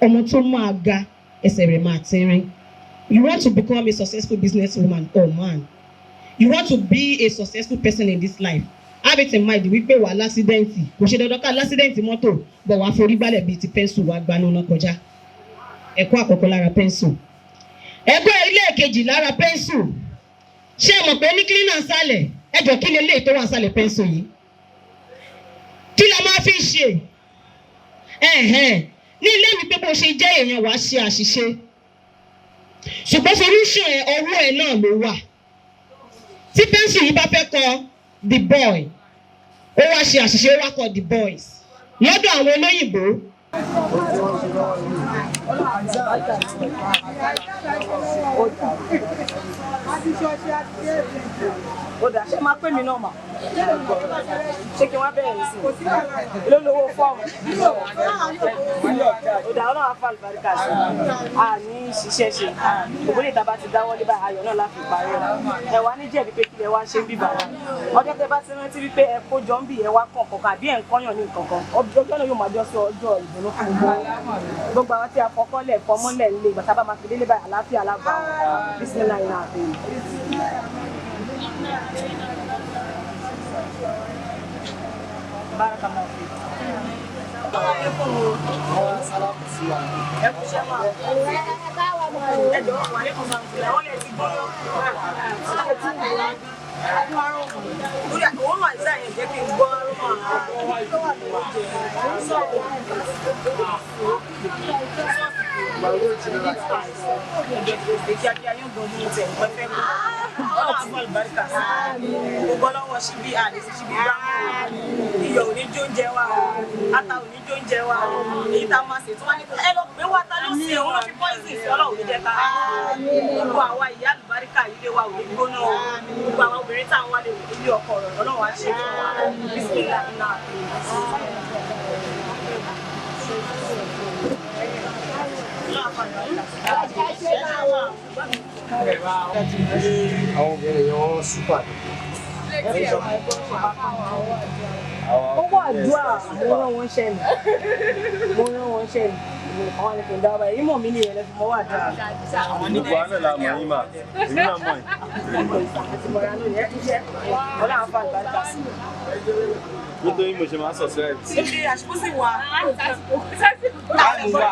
ọmọ tó máa ga ẹsẹ̀ rẹ̀ máa tẹ́rín. You want to become a successful businesswoman or man. You want to be a successful person in this life. Have it in mind wípé wà lásídẹ́ǹtì. Kò ṣe dandan ká lásídẹ́ǹtì mọ́tò bọ̀ wá forí gbálẹ̀ bíi ti pẹ́ńsù wá gbanú náà kọjá. Ẹ̀kọ́ àkọ́kọ́ lára pẹ́ńsù. Ẹ̀kọ́ ilé kejì lára pẹ́ńsù. Ṣé ẹ mọ̀ pé ní cleaner sálẹ̀? Ẹ jọ kí lélẹ́yìí tó wà sálẹ̀ pẹ́ńsù yìí? Kí la máa fi ṣe? Ní ilé mi pé bó ṣe jẹ́ èèyàn wá ṣe àṣìṣe. Ṣùgbọ́n solution ẹ̀ ọwọ́ ẹ̀ náà ló wà. Tí pẹ́ńsù yìí bá fẹ́ kọ the boy, ó wá ṣe àṣìṣe ó wá kọ the boys. Lọ́dọ̀ àwọn olóyìnbó. Ó dà ṣe máa pè mí náà mà. Ṣé kí wọ́n bẹ̀rẹ̀ sí? Ló lówó fọ́ọ̀mù. Ó dà ọ́ náà wá fà lùbáríkà sí. A ní ṣiṣẹ́ ṣe. Òbólè tá a bá ti dáwọ́ lé báyìí ayọ̀ náà láti parí rẹ̀. Ẹ wá ní jẹ̀bi pé kí lẹ wá ṣe ń bíbà wá. Ọjọ́ tẹ bá ti rántí wípé ẹ kó jọ ń bì ẹ wá kàn kankan àbí ẹ̀ ń kọ́yàn ní nǹkan kan. Ọjọ́ náà yóò máa jọ sí ọjọ́ ìdùnnú fún gbogbo àwọn tí a fọkọ́lẹ̀ fọmọ́lẹ̀ nílé ìgbà tá a bá máa fi délé báyìí àlàáfíà alábàá bísímílà iná àbẹ̀yìn. Bárakà máa fi. Ẹ kú ṣe máa. Ẹ jọ wà ní kọ̀ọ̀kan ìpìlẹ̀ wọ́n lè ti gbọ́ lórí àwọn ọmọ àìsàn yẹn jẹ́ kí n gbọ́ gbogbo lọ́wọ́ síbí àdìsí síbí bá iyọ̀ òní jóúnjẹ wa ata òní jóúnjẹ wa èyí tá a máa ṣe tí wọ́n ní ẹ lọ pé wá ta ló ṣe òun ló fi poison sí ọlọ́run ní jẹta gbogbo àwa ìyá àlùbáríkà ilé wa òní gbóná gbogbo àwọn obìnrin tá à ń wálé ilé ọkọ rẹ̀ ọlọ́run á ṣe fún wa bísímílà iná àwọn obìnrin yẹn wọ́n súpà. owó àdúrà mo rán wọn ṣẹlẹ̀ àwọn ẹlẹ́fẹ̀ẹ́ dábàá yìí mọ̀ mí ní ẹlẹ́fẹ̀ẹ́ mọ́ wà dáa. Gbogbo àná la mọ̀ yín mà, èmi náà mọ̀ yín. Àti mọ̀ra lónìí ẹ kíṣẹ́, ọlá àǹfà àgbàdà sí. Nítorí mo ṣe máa ń subscribe. Ṣé àṣìkò sì wà? Láti wà.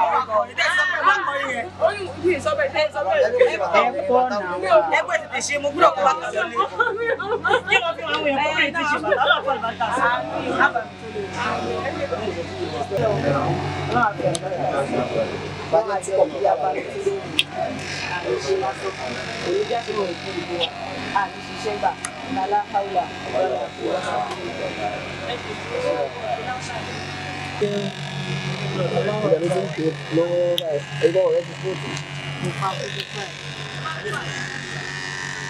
Ẹgbẹ́ tètè ṣe mo gbúdọ̀ kó wá kàn lọ́lé. Kí ló fi àwọn èèyàn kọ́kọ́ ti ṣe bàtà ọlá àǹfà àgbàdà sí. Bàbá àti ọ̀pọ̀ ìyá bá lè ṣe àìṣe lásán. Èyí jẹ́ àṣìkò ìpín ìbò wa. Àní ṣiṣẹ́ gbà. Lálá Káwùlà. Ìgbà ló ti ń pè lọ́wọ́ báyìí, ẹgbẹ́ ọ̀rẹ́ ti fóòtù.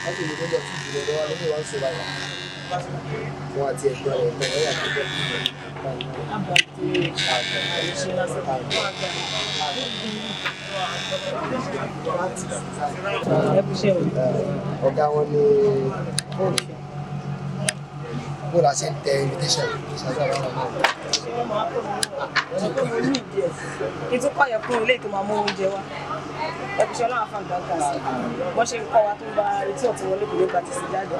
Wọ́n sì lè tó lọ sí ìjìnlẹ̀ lọ́wọ́ lórí wọn ṣe báyìí. Wọ́n àti ẹ̀gbọ́n rẹ̀ lọ́wọ́ yà tó jẹ́ ọ̀gá wọn ni bó la ṣe ń tẹ invitation ṣáájú àwọn ọmọ náà. Ìtúkọ̀ yẹ fún ilé ìtòmọ̀ àmọ́ oúnjẹ wa. Ẹ̀kúṣẹ́ náà fà gbàgbà sí. Wọ́n ṣe ń kọ́ wa tó ń bá etí ọ̀tún wọlé kò lè gbà ti sì jáde.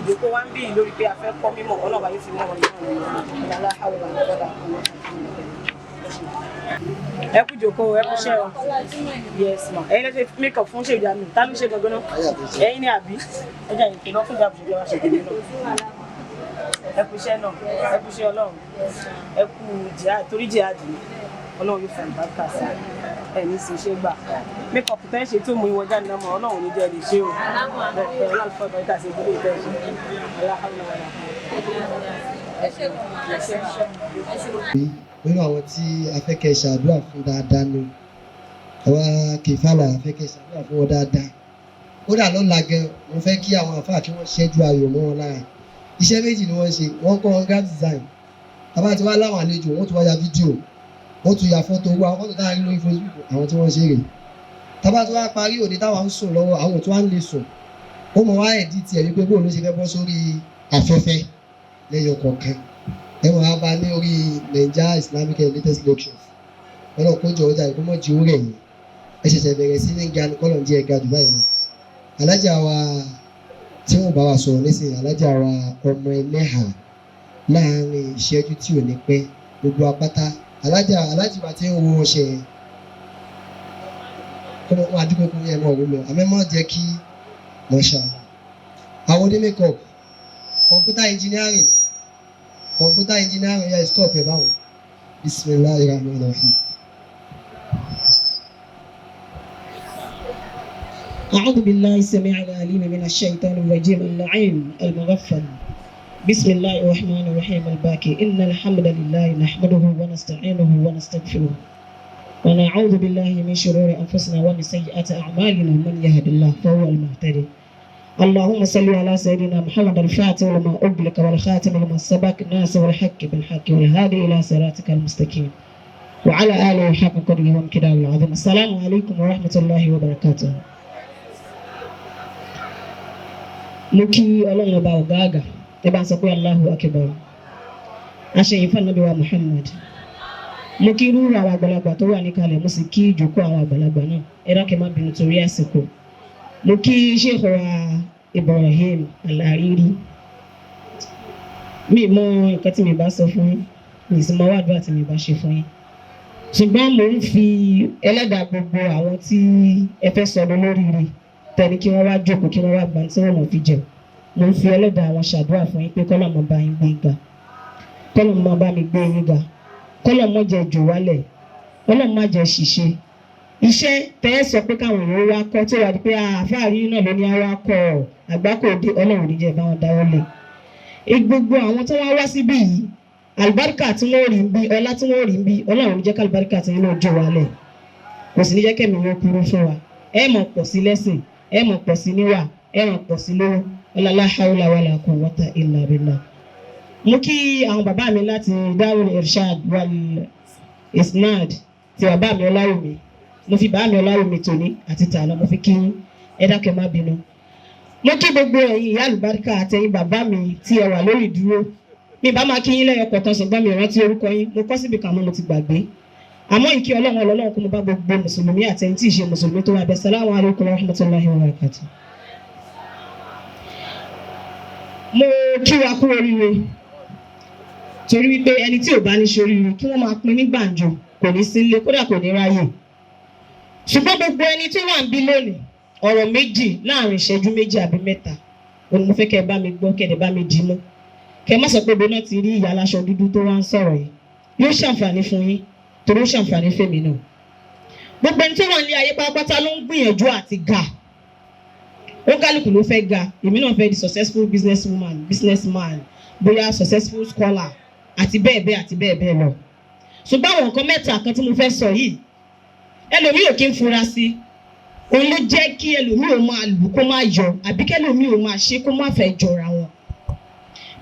Ìdókò wa ń bí lórí pé a fẹ́ kọ́ mímọ̀ ọlọ́ọ̀bá yóò fi mọ́ wọn náà ní ìlànà àwọn àgbàdà. Ẹ kú jókòó, ẹ kú ṣẹ́ o. Yes ma. Ẹ̀yin lè ṣe make up fún ṣèjà mi. Ta ló ṣe gangan náà? Ẹ̀yin ni àbí? Ẹ jẹ́ ìpè náà fún ìjà àbùjọ wa ṣe kéde náà. Ẹ kú iṣẹ́ náà, ẹ kú iṣẹ́ Ọlọ́run, ẹ kú jihad torí jihad ni Ọlọ́run yóò fẹ́ ìbáríkà sí ẹ ní sì ṣe gbà. Make up tẹ́ ṣe tó mú ìwọ jáde náà mọ́ Ọlọ́run ní jẹ́ lè ṣe o. Bẹ́ẹ̀ Ọlọ́run fẹ́ ìbáríkà sí ìbílẹ̀ ìtẹ́ ṣe. Nínú àwọn tí afẹ́kẹ́ ṣàdúrà fún dáadáa ni àwa kìfàlà afẹ́kẹ́ ṣàdúrà fún wọn dáadáa. Kódà lọ́la gan, mo fẹ́ kí àwọn àfáà kí wọ́n ṣẹ́jú ayọ̀ mọ́ wọn lára. Iṣẹ́ méjì ni wọ́n ṣe, wọ́n kọ́ wọn graphic design. Bàbá ti wá láwọn àlejò, wọ́n tún wá ya fídíò, wọ́n tún ya fọ́tò owó àwọn fọ́tò táwọn rí lórí Facebook àwọn tí wọ́n ṣe rè. Tábà tí wọ́n parí òde táwọn ń sùn lọ́wọ́ àwọn tí wọ́n lè sùn. Ó mọ̀ wá edit ẹ̀ wípé bóun ló ṣe fẹ́ bọ́ sórí afẹ́fẹ́ lẹ́yọ kọ̀ọ̀kan. Ẹ mọ̀ wá bá ní orí Naija Islamic Latest Lectures. ọlọ́run kó jọ ọjà kó mọ̀ jí ó rẹ̀ yìí ẹ ṣẹ̀ṣẹ̀ bẹ̀rẹ̀ sí ní ga kọ́lọ̀ ń jẹ́ ẹ̀ga jù báyìí lọ. alájà wa tí wọ́n bá wa sọ̀rọ̀ nísìnyí alájà wa ọmọ ẹlẹ́hà láàárín ìṣẹ́jú tí ò ní pẹ́ gbogbo apáta alájì wa ti ń wo ọṣẹ kọ́mọ wọn àdúgbò kún yẹn mọ̀ ọ́ lọ àmẹ́mọ́ jẹ́ kí mọ̀ṣá àwọn oní makeup computer engineering yẹ stop ẹ̀ báwọn bisimilahi rahman rahim. أعوذ بالله السميع العليم من الشيطان الرجيم اللعين المغفل بسم الله الرحمن الرحيم الباقي إن الحمد لله نحمده ونستعينه ونستغفره ونعوذ بالله من شرور أنفسنا ومن سيئات أعمالنا من يهد الله فهو المهتدي اللهم صل على سيدنا محمد الفاتح لما أغلق والخاتم لما سبق الناس والحق بالحق والهادي إلى صراطك المستقيم وعلى آله حق قدره وامتداد العظيم السلام عليكم ورحمة الله وبركاته mo kí ọlọ́run ọba ọ̀gá àgà ẹ bá ń sọ pé Allahu Akbar aṣèyìn fanabi wa Muhammad mo kí irú àwọn àgbàlagbà tó wà níkàlẹ̀ mo sì kí ìjókòó àwọn àgbàlagbà náà ẹ dákẹ́ má bínú torí àsìkò mo kí Sheikh wa Ibrahim Al-Hariri mi mọ nǹkan tí mi bá sọ fún yín mi sì mọ wàdúrà tí mi bá ṣe fún yín ṣùgbọ́n mo ń fi ẹlẹ́dàá gbogbo àwọn tí ẹ fẹ́ sọ̀rọ̀ lórí rẹ̀ tẹni kí wọ́n wá jókòó kí wọ́n wá gbà tí wọ́n mọ̀ fi jẹun mo ń fi ẹlẹ́dàá àwọn ṣàdúrà fún yín pé kọ́lọ̀ mọ́ bá yín gbé ga kọ́lọ̀ mọ́ bá mi gbé yín ga kọ́lọ̀ mọ́ jẹ jù wálẹ̀ kọ́lọ̀ má jẹ ṣìṣe iṣẹ́ tẹ́ ẹ sọ pé káwọn èèyàn wá kọ́ tó wà ní pé àfáàrí náà ló ní àwa kọ́ àgbákò òde ọlọ́run níjẹ́ bá wọn dáwọ́ lé gbogbo àwọn tó wá wá síbí yìí àlùbáríkà tí wọ́n rí ń bí ọlá tí wọ́n rí ń bí ọlọ́run níjẹ́ kálùbáríkà tí wọ́n jọ wálẹ̀ kò sì ní jẹ́ kẹ́mi wọn kúrú fún wa ẹ mọ̀ pọ̀ sí lẹ́sìn ẹ mọ̀ pọ̀ sí níwà ẹ mọ̀ pọ̀ sí lówó ọlọ́lá haúlá wàlá quwwata illa billah. mo kí àwọn bàbá mi láti Darul Irshad wal Isnad ti bàbá mi Ọláwùmí mo fi bàbá mi Ọláwùmí tòní àti tààlà mo fi kí ẹ dákẹ́ má bínú. mo kí gbogbo ẹ̀yin ìyá àlùbáríkà àtẹ̀yin bàbá mi tí ẹ wà lórí ìdúró mi bá máa kí yín lẹ́yọ̀ kọ̀ọ̀kan ṣùgbọ́n mi rántí orúkọ yín mo kọ́ síbi kan mo ti gbàgbé àmọ́ ìkí ọlọ́run kó mo bá gbogbo mùsùlùmí àtẹ̀yìn tí ì ṣe mùsùlùmí tó wà bẹ́ẹ̀ salamu alaykum wa rahmatulahi wa barakatuh. mo kí wa kú oríire torí wípé ẹni tí ò bá ní ṣoríire kí wọ́n máa pín ní gbàǹjo kò ní sí ilé kódà kò ní ráyè ṣùgbọ́n gbogbo ẹni tó wà ń bí lónìí ọ̀rọ̀ méjì láàrin ìṣẹ́jú méjì àbí mẹ́ta òun mo fẹ́ kẹ́ ẹ bá mi gbọ́ kẹ́ ẹ bá mi dì mọ́ kẹ́ ẹ má sọ pé bóná ti rí ìyá aláṣọ dúdú tó wá ń sọ̀rọ̀ yìí yóò ṣàǹfààní fún yín torí ó ṣàǹfààní fèmí náà gbogbo ẹni tó wà ní ayé pátápátá ló ń gbìyànjú àti ga ó kálukú ló fẹ́ ga èmi náà fẹ́ di successful businessman bóyá successful scholar àti bẹ́ẹ̀ bẹ́ẹ̀ àti bẹ́ẹ̀ bẹ́ẹ̀ lọ ṣùgbọ́n àwọn nǹkan mẹ́ta kan tí mo fẹ́ sọ yìí ẹlòmíì ò kí ń fura sí òun ló jẹ́ kí ẹlòmíì ò máa lù kó máa yọ àbí kẹlòmíì ò máa ṣe kó má fẹ́ jọra wọn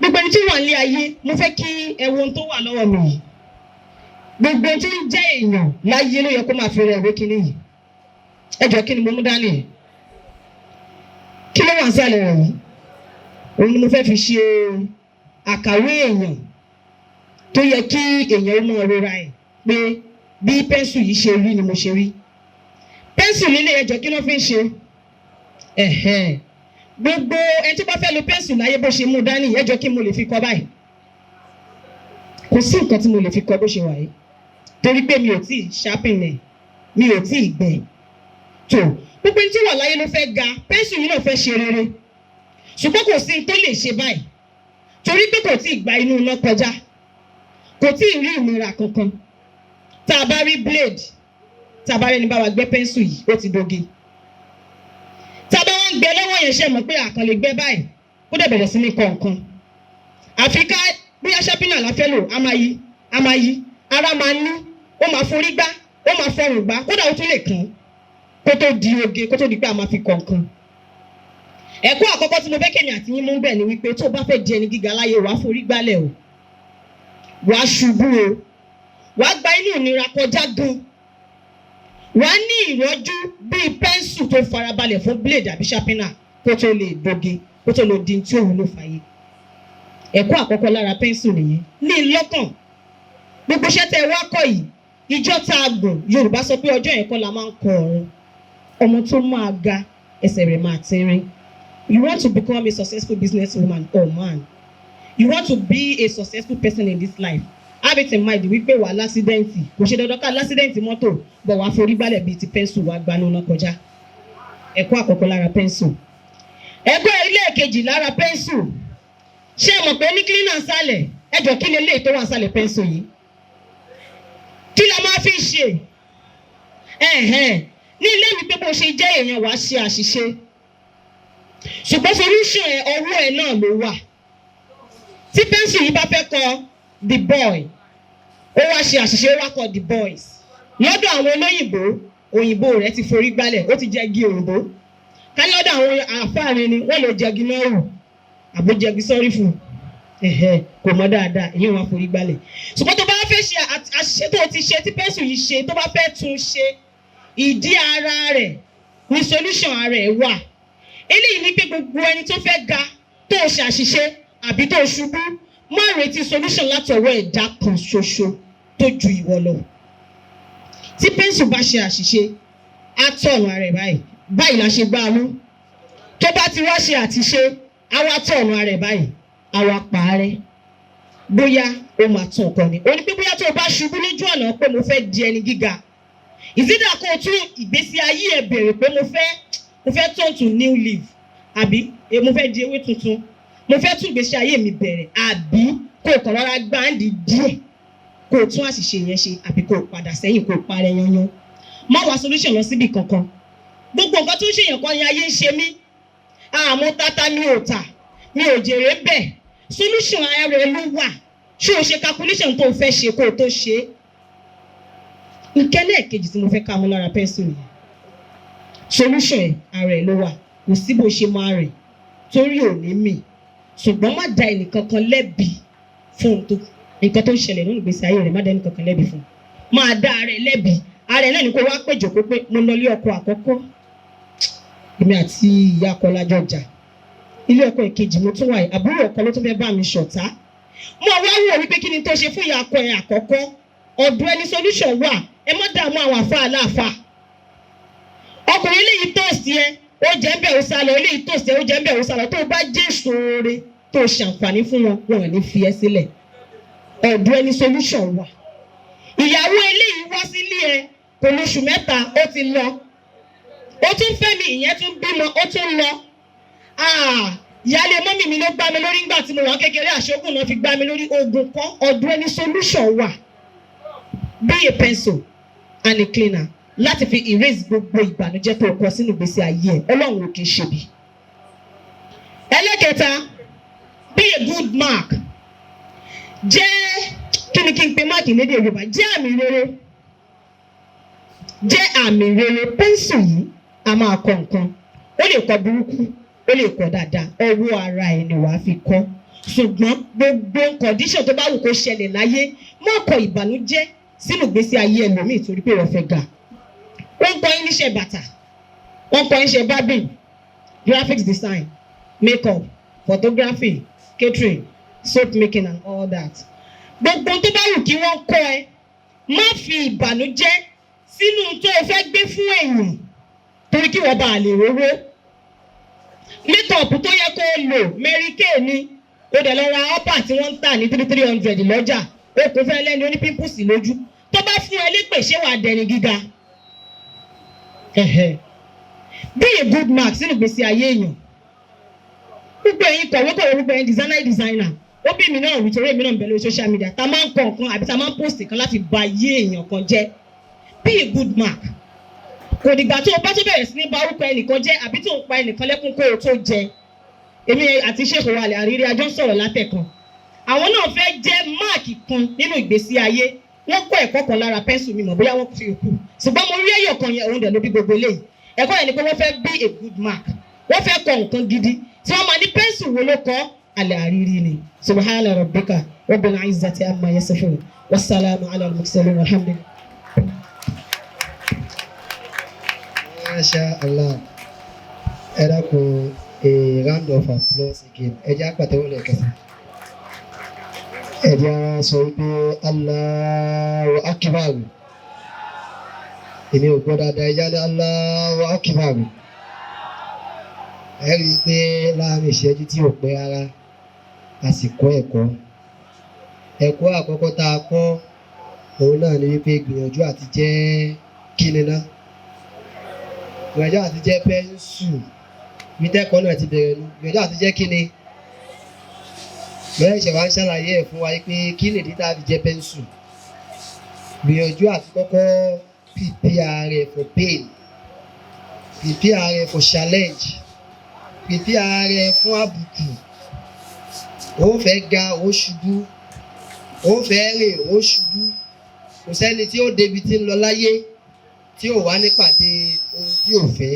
gbogbo ẹni tó wà ní ayé mo fẹ́ kí ẹ wo ohun tó wà lọ́wọ́ mi yìí gbogbo tí ń jẹ́ èèyàn láyé ló yẹ kó máa fi rẹ̀ ìwé kíní yìí ẹ jọ kí ni mo mú dání yìí kí ló wà ń sàlẹ̀ rẹ̀ yìí òun ni mo fẹ́ fi ṣe àkàwé èèyàn tó yẹ kí èèyàn ó mọ rora ẹ̀ pé bí pẹ́ńsù yìí ṣe rí ni mo ṣe rí pẹ́ńsù nílé ẹjọ́ kí ló fi ń ṣe gbogbo ẹni tó bá fẹ́ lo pẹ́ńsù láyé bó ṣe mú dání ẹjọ́ kí mo lè fi kọ báyìí kò sí nǹkan tí mo lè fi kọ bó ṣe wà yìí torí pé mi ò tí ì ṣàpìnẹ̀ mi ò tí ì gbẹ tó gbogbo ẹni tí wà láyé ló fẹ́ ga pẹ́ńsù yìí náà fẹ́ ṣe rere ṣùgbọ́n kò sí tó lè ṣe báyìí torí pé kò tí ì gba inú iná kọjá kò tí ì rí ìnira kankan tá a bá rí blade tá a bá rẹni bá wa gbẹ́ pẹ́ńsù yìí ó ti doge tá a bá wọn gbẹ́ lọ́wọ́ yẹn ṣe mọ̀ pé àkànlè gbẹ́ báyìí ó dẹ̀ bẹ̀rẹ̀ sí ní kọ̀ọ̀kan àfi ká bí aṣápínà la fẹ́ lò a máa yí ara máa ní ó máa forí gbá ó máa fọrùn gbá kódà ó tún lè kàn kó tó di oge kó tó di pé a máa fi kọ̀ọ̀kan ẹ̀kọ́ àkọ́kọ́ tí mo fẹ́ kẹ́mi àti yín mú bẹ̀ ni wípé tó bá fẹ́ di ẹni gíga láyé wàá forí gbálẹ̀ o wàá ṣubú o wàá gba inú ìnira kọjá gan wàá ní ìrọ́jú bíi pẹ́ńsù tó farabalẹ̀ fún blade àbí ṣápínà kó tó lè doge kó tó lè di tí òun ló fàyè ẹ̀kọ́ àkọ́kọ́ lára pẹ́ńsù nìyẹn ní lọ́kàn gbogbo iṣẹ́ tẹ́ ẹ wá kọ́ yìí ìjọ tá a gùn Yorùbá sọ pé ọjọ́ yẹn kọ́ la máa ń kọ ọ̀run ọmọ tó máa ga ẹsẹ̀ rẹ̀ máa tínrín. You want to become a successful businesswoman or man. You want to be a successful person in this life. Have it in mind wípé wà lásídẹ́ǹtì kò ṣe dandan ká lásídẹ́ǹtì mọ́tò bọ̀ wá forí gbálẹ̀ bíi ti pẹ́ńsù wá gbanú náà kọjá. Ẹ̀kọ́ àkọ́kọ́ lára pẹ́ńsù. Ẹ̀kọ́ ilé kejì lára pẹ́ńsù. Ṣé ẹ mọ̀ pé ní cleaner sálẹ̀ ẹjọ́ kí ni ilé tó wà sálẹ̀ pẹ́ńsù yìí? Kí la máa fi ṣe? Ní ilé mi pé bó ṣe jẹ́ èèyàn wàá ṣe àṣìṣe. Ṣùgbọ́n solution ẹ̀ ọwọ́ ẹ̀ náà ló wà. Tí pẹ́ńsù yìí bá fẹ́ kọ the boy ó wá ṣe àṣìṣe ó wá kọ the boys lọ́dọ̀ àwọn olóyìnbó òyìnbó rẹ̀ ti forí gbálẹ̀ ó ti jẹ́gi òyìnbó ká lọ́dọ̀ àwọn àfáàrin ni wọ́n lè jẹ́gi náà rù àbó jẹ́gi sọ́rí fún kò mọ́ dáadáa èyí wọn forí gbálẹ̀. Ṣùgbọ́n tó bá fẹ́ ṣe àṣìṣe tó ti ṣe tí pẹ́ńsù yìí ṣe tó bá fẹ́ tún ṣe ìdí ara rẹ̀ ní solution ara ẹ̀ wà. Eléyìí ní pé gbogbo ẹni tó fẹ́ ga tó ṣàṣìṣe àbí tó ṣubú má retí solution láti ọwọ́ ẹ̀dá kan ṣoṣo tó ju ìwọ lọ. Tí pẹ́ńsù bá ṣe àṣìṣe á tọ̀nù ara ẹ̀ báyìí la ṣe gbá a mú. Tó bá ti wá ṣe àtiṣe á wá tọ̀nù ara ẹ̀ báyìí á wá pa á rẹ́. Bóyá ó máa tún ọkọ ni. Ó ní pé bóyá tó o bá ṣubú lójú ọ̀nà pé mo fẹ́ di ẹni gíga. Ìsídà kó o tún ìgbésí ayé ẹ̀ bèrè pé mo fẹ́ turn to new leaf àbí mo fẹ́ di ewé tuntun. Mo fẹ́ tún ìgbésí ayé mi bẹ̀rẹ̀ àbí kó o kàn rọra gbáǹdì díẹ̀ kó o tún àṣìṣe yẹn ṣe àbí kó o padà sẹ́yìn kó o parẹ́ yanyan. Má wá solution lọ síbi kankan. Gbogbo nǹkan tó ń ṣèyàn kan ni ayé ń ṣe mí. Àmọ́ tata mi ò tà mi ò jèrè bẹ́ẹ̀. Solution ara rẹ̀ ló wà. Ṣé o ṣe calculation tó o fẹ́ ṣe kó o tó ṣe é? Ìkẹ́lẹ́ kejì tí mo fẹ́ ká mú lára pẹ́ńsù yìí. Solution ara ẹ̀ ló wà. Kò sí bó ṣe máa rìn torí ò ní mì. Ṣùgbọ́n má da ẹnìkankan lẹ́bi fún nǹkan tó ń ṣẹlẹ̀ nínú ìgbésí ayé rẹ̀ má da ẹnìkankan lẹ́bi fún. Máa dá ara ẹ̀ lẹ́bi. Ara ẹ̀ náà ni kó wá pé jòkó pé mo lọ ilé ọkọ àkọ́kọ́. Èmi àti ìyá ọkọ lájọ jà. Ilé ọkọ ìkejì mo tún wà yìí. Àbúrò ọkọ ló tún fẹ́ bá mi ṣọ̀tá. Mo wá wò wípé kí ni tó ṣe fún ìyá ọkọ ẹ̀ àkọ́kọ́. Ọ̀dọ̀ ẹni solution wà. Ẹ má dààmú àwọn àfáà láàfáà. Ọkùnrin eléyìí tòsí ẹ ó jẹ́ ń bẹ̀ ó sálọ eléyìí tòsí ẹ ó jẹ́ ń bẹ̀ ó sálọ tó bá jẹ́ ìṣòro tó ṣàǹfààní fún wọn wọn ò ní fi ẹ́ sílẹ̀. Ọ̀dọ̀ ẹni solution wà. Ìyàwó eléyìí wá sílé ẹ kò lóṣù mẹ́ta ó ti lọ. Ó tún fẹ́ mi ìyẹn tún bímọ ó tún lọ. Ìyáálé mọ́mì mi ló gbá mi lórí nígbà tí mo wà kékeré àṣogùn náà fi gbá mi lórí ogun kan. Ọ̀dọ̀ ẹni solution wà. Be a pencil and a cleaner láti fi erase gbogbo ìbànújẹ́ tó kọ sínú ìgbésí ayé ẹ̀ Ọlọ́run ò kì í ṣe bí. Ẹlẹ́kẹta, be a good mark. Jẹ́ kí ni kí n pe máàkì lédè Yorùbá jẹ́ àmì rere. Jẹ́ àmì rere pẹ́ńsù yìí a máa kọ nǹkan. Ó lè kọ burúkú, ó lè kọ dáadáa. Ọwọ́ ara ẹ̀ ni wàá fi kọ. Ṣùgbọ́n gbogbo condition tó bá wù kó ṣẹlẹ̀ láyé má kọ ìbànújẹ́ sínú ìgbésí ayé ẹlòmíì torí pé wọ́n fẹ́ ga. Wọ́n kọ́ yín níṣẹ́ bàtà, wọ́n kọ́ yín ṣe barbing, graphics design, makeup, photography, catering, soap making and all that. Gbogbo tó bá wù kí wọ́n kọ́ ẹ, má fi ìbànújẹ́ sínú tó o fẹ́ gbé fún èèyàn torí kí wọ́n bá lè rówó. Makeup tó yẹ kó o lò Mary Kay ni, o dẹ̀ lọ ra upper tí wọ́n ń tà ní 300 lọ́jà, o kò fẹ́ lẹ́ni oní pimples lójú. Tó bá fún ẹ lépè ṣé wàá dẹni gíga. Be a good mark sínú ìgbésí ayé èèyàn. Gbogbo ẹ̀yin kọ̀wé gbogbo ẹ̀yin designer ó bí mi náà rí torí èmi náà ń bẹ lórí social media ta máa ń kọ nǹkan àbí ta máa ń post kan láti ba ayé èèyàn kan jẹ́. Be a good mark. Kò dìgbà tó o bá tó bẹ̀rẹ̀ sí ní ba orúkọ ẹnìkan jẹ́ àbí tó ń pa ẹnìkan lẹ́kún kó o tó jẹ. Èmi àti Sheikh Wale Ariri ajọ́ ń sọ̀rọ̀ látẹ̀kan. Àwọn náà fẹ́ jẹ́ máàkì kan nínú ìgbésí ayé. Wọ́n kọ́ ẹ̀kọ́ kan lára pẹ́ńsù mi mọ̀ bóyá wọ́n fi òkú. Ṣùgbọ́n mo rí ẹ̀yọ̀ kan yẹn òun dẹ̀ ló bí gbogbo eléyìí. Ẹ̀kọ́ yẹn ni pé wọ́n fẹ́ be a good mark. Wọ́n fẹ́ kọ nǹkan gidi. Tí wọ́n máa ní pẹ́ńsù wo ló kọ́ Al-Ariri ni. Subhana rabbika rabbil izzati amma yasifun. Wassalamu ala al-mursalin walhamdulillah. Masha Allah. Ẹ dákun a round of applause again. Ẹ jẹ́ àpàtẹ́wọ́ lẹ́ẹ̀kan sí. Ẹ jẹ́ ara sọ wípé Allahu Akbar. èmi ò gbọ́ dáadáa ẹja ní Allahu Akbar. Ẹ rí i pé láàrin ìṣẹ́jú tí ò pẹ́ rárá a sì kọ́ ẹ̀kọ́ àkọ́kọ́ tá a kọ́ òun náà ni wípé gbìyànjú àti jẹ́ kíni náà gbìyànjú àti jẹ́ pẹ́ńsù bí tẹ́kọ̀ọ́ náà ti bẹ̀rẹ̀ nu gbìyànjú àti jẹ́ kíni bẹ́ẹ̀ ṣe wá ń ṣàlàyé ẹ̀ fún wa pé kí nìdí tá a fi jẹ́ pẹ́ńsù gbìyànjú àti kọ́kọ́ prepare rẹ̀ for pain prepare rẹ̀ for challenge prepare rẹ̀ fún àbùkù ó fẹ́ ga ó ṣubú ó fẹ́ rìn ó ṣubú kò sẹ́ni tí ó débi tí ń lọ láyé tí ò wá nípàdé ohun tí ò fẹ́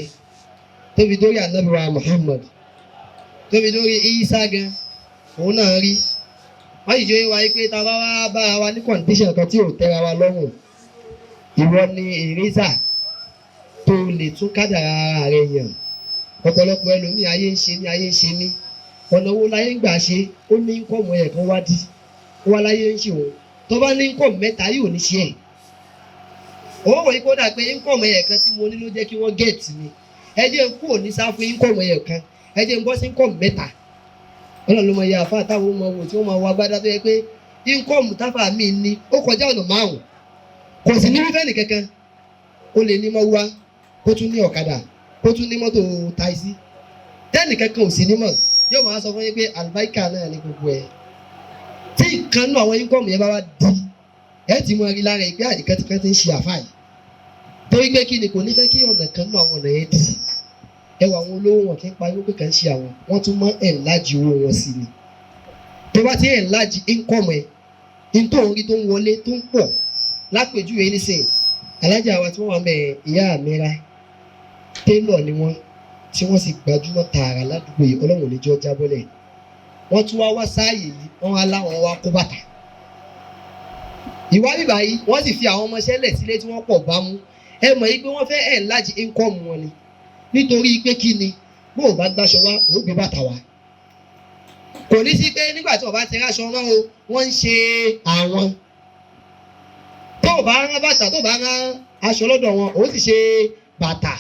tóbi dórí Ànábì wa Muhammad tóbi dórí Isa gan òun náà rí wọ́n sì jẹ́ wáyé pé tá a bá wá bára wa ní condition kan tí ò tẹ́ra wa lọ́rùn ìwọ ni ìrísà tó lè tún kádàrá ara rẹ̀ yàn ọ̀pọ̀lọpọ̀ ẹlòmíì ayé ń ṣe mí ọ̀nà wo láyé ń gbà ṣe ó ní kọ́mọ ẹ̀ kan wá dí ó wá láyé ń ṣe òun tó bá ní kọ́mọ mẹ́ta yóò ní ṣe ẹ̀ òun wòye kó dà pé kọ́mọ ẹ̀ kan tí mo ní ló jẹ́ kí wọ́n gẹ̀ẹ́tì mi ẹ jẹ́ n kú òní sáfù kọ́mọ ẹ̀ kan ẹ jẹ́ n bọ́ sí kọ́mọ mẹ́ta ọlọ́run ló mọ iye àfa àtàwọn ọmọ wò tí wọ́n máa wọ agbádá tó yẹ pé íńkọ́ọ̀mù táfà mi ní ó kọjá ọ̀nà 5 kò sí ní wífẹ́ nìkankan ó lè ní mọ́ wá kó tún ní ọ̀kadà kó tún ní mọ́tò táìsì tẹ́nìkankan ò sí ní mọ̀ yóò máa sọ fún yín pé àlùbáríkà náà ní gbogbo ẹ̀ tí ìkan náà àwọn íńkọ́ọ̀mù yẹn bá wá di ẹ̀ ti mọ rí lára ìgbé àdìkan tí kan ti ń ṣe àfáà yìí torí pé kí ni kò ní fẹ́ kí ọ̀nà kan náà àwọn ọ̀nà yẹn dì ẹwà àwọn olówó wọn kì í pariwo pé kàn ń ṣe àwọn wọn tún mọ enlarge owó wọn sí ni tó bá ti enlarge income ẹ n tó ń rí tó ń wọlé tó ń pọ̀ lápèjúwe nísìnyí alájà wa tí wọ́n wà mẹ́ ìyá àmẹ́ra tailor ni wọ́n tí wọ́n sì gbajúmọ̀ tààrà ládùúgbò yìí ọlọ́run níjọ́ jábọ́lẹ̀ wọ́n tún wá sáàyè yìí wọ́n wá láwọn wá kó bàtà ìwádìí báyìí wọ́n sì fi àwọn ọmọọṣẹ́ lẹ̀ sílé tí wọ́n pọ̀ bá mú ẹ mọ̀ yìí pé wọ́n fẹ́ enlarge income wọn ni nítorí pé kí ni bó o bá gbàṣọ wá o gbé bàtà wá kò ní sí pé nígbà tí o bá ti ráṣọ rán o wọ́n ń ṣe àwọn tó o bá rán bàtà tó o bá rán aṣọ lọ́dọ̀ wọn o sì ṣe bàtà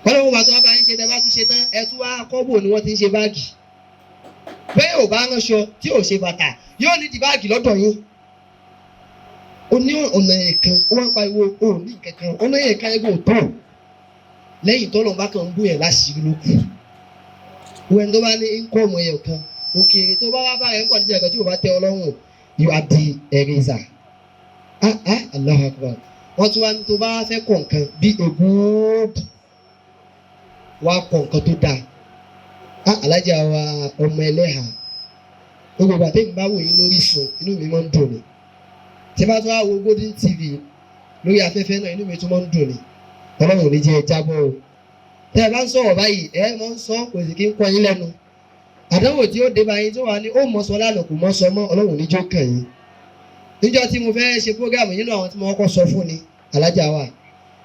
kọ́lọ́wọ́ bàtà wọn bá ń ṣe tẹ́ bá tún ṣe tán ẹ tún wá kọ́bù ni wọ́n ti ń ṣe báàgì bẹ́ẹ̀ ò bá ránṣọ tí ò ṣe bàtà yóò ní di báàgì lọ́dọ̀ yín o ní ọ̀nà ẹ̀kan ó wá ń pariwo o ní kankan ọ̀nà ẹ̀kan ẹgbẹ́ òtọ́ lẹ́yìn tọ́lọ̀ bá kàn ń bú yẹn láṣìírí ló kù wẹ́n tó bá ní íńkọ́ọ̀mù ẹ̀yọ̀ kan òkèèrè tó bá wá bá rẹ̀ ń kọ́ni jẹ́ ẹ̀kan tí ò bá tẹ ọlọ́run you are the eraser Allahu Akbar wọ́n tún wá ní tó bá fẹ́ kọ̀ nǹkan bí egúd wá kọ̀ nǹkan tó dáa alájà wa ọmọ ẹlẹ́hà gbogbo ìgbà tí mi bá wò yín lórí sùn inú mi máa ń dùn ni tí bá tún wá wo Golden TV lórí afẹ́fẹ́ náà inú mi tún máa ń dùn ni ọlọ́run ò ní jẹ́ jábọ́ o tẹ́ ẹ bá ń sọ̀rọ̀ báyìí ẹ máa ń sọ kò sì kí ń kọ́ yín lẹ́nu àdánwò tí ó dé bá yín tó wà ní ó mọ̀ sọ lánàá kò mọ̀ sọ mọ́ ọlọ́run ò ní jó kàn yín níjọ́ tí mo fẹ́ ṣe prógámù nínú àwọn tí mo kọ́kọ́ sọ fún ni alájà wa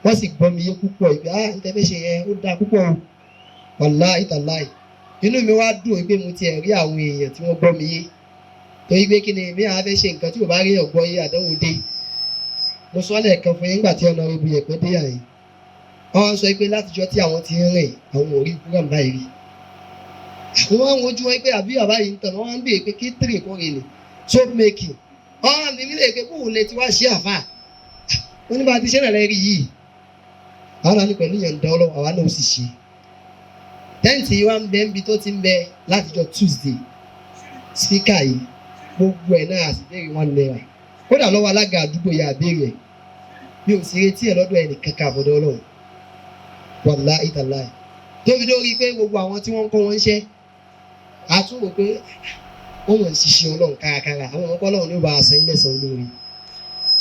wọ́n sì gbọ́ mi yé púpọ̀ ìgbà ń tẹ́ fẹ́ ṣe yẹn ó dáa púpọ̀ o wàláhì tàláhì inú mi wá dùn pé mo tiẹ̀ rí àwọn èèyàn tí wọ́n gbọ́ mi yé torí pé kí ni mi àwọn fẹ́ ṣe nǹkan tí ò bá rí ọ̀gbọ́ yé àdánwò dé mo sọ lẹ́ẹ̀kan fún yín nígbà tí ọ̀nà ibu yẹn pẹ́ dé yàrá wọ́n sọ pé látijọ́ tí àwọn ti ń rìn àwọn ò rí program báyìí rí àwọn wọn wojú wọn pé àbí bàbá yìí ń tàn wọ́n ń béèrè pé kí tírì kún rè lè soap making wọ́n ní mílẹ̀ pé bóun lè ti wá ṣe àfà wọ́n ní bá ti ṣe náà lẹ́rìí yìí àwọn náà ní pẹ̀lú ìyọ̀ǹda ọlọ́wọ́ àwa náà ó sì ṣe tẹ́ǹtì wa ń bẹ níbi tó ti ń bẹ látijọ́ Tuesday speaker yìí gbogbo ẹ̀ náà àsìbéèrè £1 kódà lọ́wọ́ alága àdúgbò yà àbéèrè ẹ̀ mi ò sì retí ẹ̀ lọ́dọ̀ ẹnì kankan àbọ̀dọ̀ ọlọ́run wàláhì tàláhì tóbi lórí pé gbogbo àwọn tí wọ́n ń kọ́ wọn ń ṣẹ́ àtúwò pé wọ́n mọ̀ ń ṣiṣẹ́ ọlọ́run kárakára àwọn ọmọ ọlọ́run ní ó bá a san ilé san olóore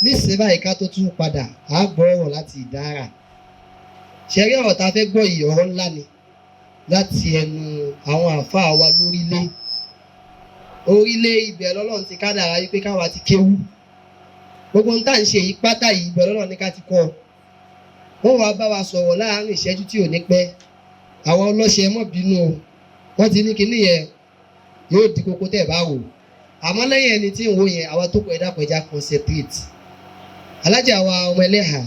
níṣẹ́ báyìí ká tó tún padà á gbọ́ ọ̀rọ̀ láti ìdára ṣẹ̀rí ọ̀rọ̀ tá a fẹ́ gbọ́ yìí ọ̀rọ̀ ńlá ni láti ẹnu àwọn àáfàá wa orílẹ̀ ibẹ̀ lọ́lọ́run ti kádàrá wípé káwa ti kéwú gbogbo ń tà ń ṣe yìí pátá yìí ibẹ̀ lọ́lọ́run ní ká ti kọ́ wọ́n wá bá wa sọ̀rọ̀ láàárín ìṣẹ́jú tí ò ní pẹ́ àwọn ọlọ́ṣẹ́ mọ́ bínú o wọ́n ti ní kinní yẹn yóò di kókó tẹ̀ bá wò àmọ́ lẹ́yìn ẹni tí ń wo yẹn àwọn tó kọ ẹ̀dá pẹ̀já concentrate alájà wa ọmọ ẹlẹ́hà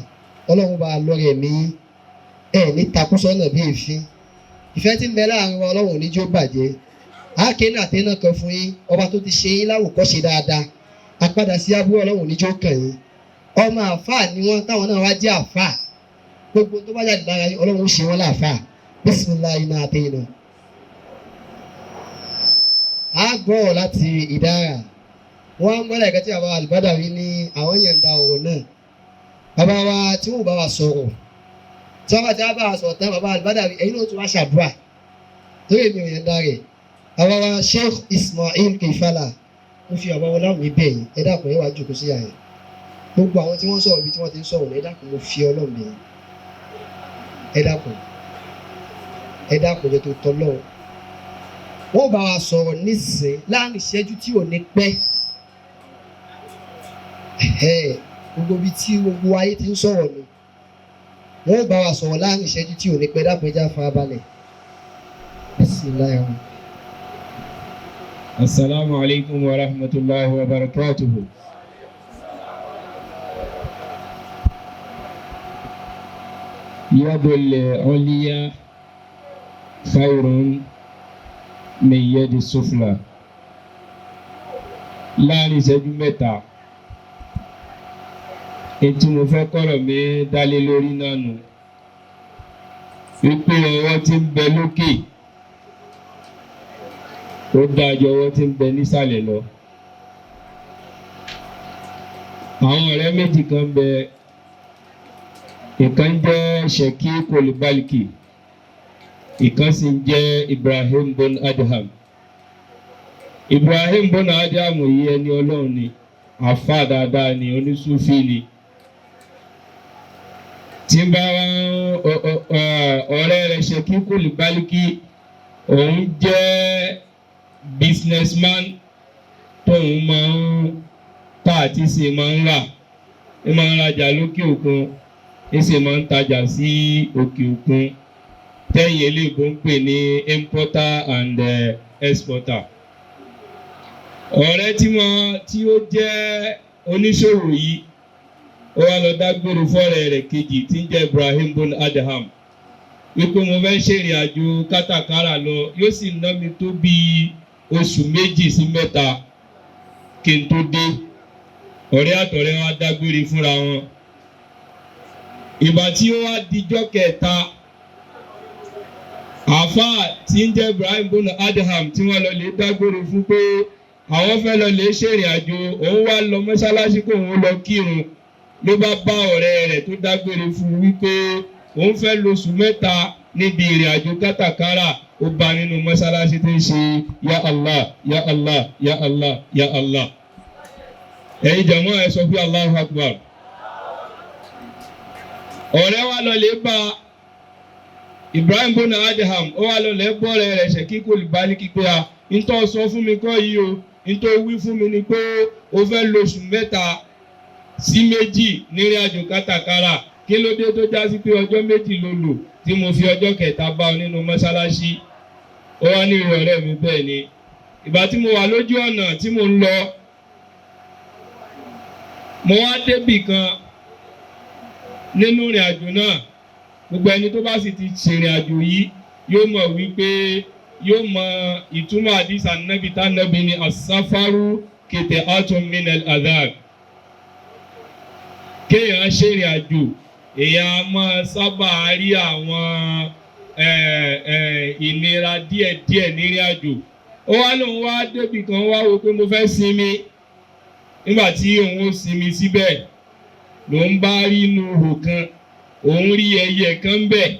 ọlọ́run bá lọ́rẹ̀ mí ẹ̀ ní takúsọ́nà bí èéfín ìfẹ́ tí ń bẹ láàrin wa ọlọ́run ò ní jó bàjẹ́ àákéènà àtẹ́nà kan fún yín ọba tó ti ṣe yín láwòkọ́ṣe dáadáa àpadà sí abúlé ọlọ́run ò ní jó kàn yín ọmọ àfáà ni wọ́n táwọn náà wá jẹ́ àfáà gbogbo tó bá jáde lára yín ọlọ́run ó ṣe wọ́n láàfáà bísímìláì náà àtẹ́yìnà. a gbọ́ láti ìdára wọ́n ń gbọ́dọ̀ ẹ̀kẹ́ tí bàbá Al-Badawi ní àwọn yẹ̀ǹda ọ̀rọ̀ náà bàbá wa tí wọ́n bá wa sọ̀rọ̀ tí wọ́n bá ti bá wa sọ̀rọ̀ tán bàbá Al-Badawi ẹ̀yin náà tún wá ṣàdúrà torí èmi ò yẹ̀ǹda rẹ̀ bàbá wa Sheikh Ismail Kefala ó fi bàbá wọn láwùjọ bẹ́ẹ̀ yìí ẹ dákun ẹ wá jókòó sí àyè gbogbo àwọn tí wọ́n sọ̀rọ̀ ibi tí wọ́n ti ń sọ̀rọ̀ ẹ dákun mo fi Ọlọ́run bẹ̀ yín ẹ dákun jẹ́ tó tọ́ lọ́wọ́ wọ́n bá wa sọ̀rọ̀ nísìnyí láàrin ìṣẹ́jú tí ò ní pẹ́ gbogbo ibi tí gbogbo ayé ti ń sọ̀rọ̀ ni wọ́n bá wa sọ̀rọ̀ láàrin ìṣẹ́jú tí ò ní pẹ́ dákun ẹja farabalẹ̀. Assalamu alaikum wa rahmatullahi wa barakatuhu. Yadul ulya khairun min yadi sufla. Láàrin ìṣẹ́jú mẹ́ta ètò mo fẹ́ kọ́rọ̀ mi dálé lórí náà nù wípé ọwọ́ tí ń bẹ lókè ó dájú ọwọ́ tí ń bẹ nísàlẹ̀ lọ. Àwọn ọ̀rẹ́ méjì kan bẹ ìkan jẹ́ Sheki Kolibalki ìkan sì jẹ́ Ibrahim Bon Adham. Ibrahim Bon Adham yìí ẹni Ọlọ́run ni àfáà dáadáa ni onísúfì ni. Tí bá ọ̀rẹ́ rẹ̀ Sheki Kolibalki òun jẹ́ businessman tóun máa ń tà àti sì máa ń rà ó máa ń rajà lókè òkun ó sì máa ń tajà sí òkè òkun tẹ́yìn eléèbó ń pè ní importer and exporter. Ọ̀rẹ́ tí ó jẹ́ oníṣòwò yìí ó wá lọ dágbére fọ́rẹ́ rẹ̀ kejì tí ń jẹ́ Ibrahim Bon Adham wípé mo fẹ́ ṣèrìn àjò kátàkárà lọ yóò sì ná mi tó bíi oṣù 2 sí 3 kí n tó dé. Ọ̀rẹ́ àtọ̀rẹ́ wa dágbére fúnra wọn. Ìgbà tí ó wá dijọ́ kẹta àáfàá tí ń jẹ́ Ibrahim Bon Adham tí wọ́n lọ lè dágbére fún pé àwọn fẹ́ lọ lè ṣèrìn àjò òun wá lọ mọ́ṣáláṣí kó òun lọ kírun ló bá bá ọ̀rẹ́ rẹ̀ tó dágbére fún wípé òun fẹ́ lóṣù 3 níbi ìrìn àjò kátàkárà ó bá nínú mọ́ṣáláṣí tó ń ṣe ya Allah ya Allah ya Allah ya Allah. Ẹ̀yin jàmọ́ ẹ sọ pé Allahu Akbar. Ọ̀rẹ́ wa lọ lè bá Ibrahim Bon Adham ó wá lọ lè bọ́ọ̀rẹ́ rẹ̀ Sheki Kolibalki pé a ń tọ́ sọ fún mi kọ́ yìí o ń tó wí fún mi ni pé o fẹ́ lóṣù 3 sí 2 nírìn àjò kátàkárà kí ló dé tó já sí pé ọjọ́ 2 ló lò tí mo fi ọjọ́ kẹta bá ọ nínú mọ́ṣáláṣí. Ó wá ní ìrìn ọ̀rẹ́ mi bẹ́ẹ̀ ni ìgbà tí mo wà lójú ọ̀nà tí mo ń lọ mo wá débì kan nínú ìrìn àjò náà gbogbo ẹni tó bá sì ti ṣèrìn àjò yìí yóò mọ̀ wípé yóò mọ ìtumọ̀ àdìsá nàbì tá nàbì ní asáfárú kètè atun minel adhab. Kéèyàn ṣèrìn àjò èèyàn máa sábà rí àwọn ìnira díẹ̀díẹ̀ nírìn àjò. Ó wá lóun wá débì kan wá wo pé mo fẹ́ sinmi nígbà tí òun ó sinmi síbẹ̀ lòun bá rí inú ihò kan òun rí ẹyẹ kan bẹ̀.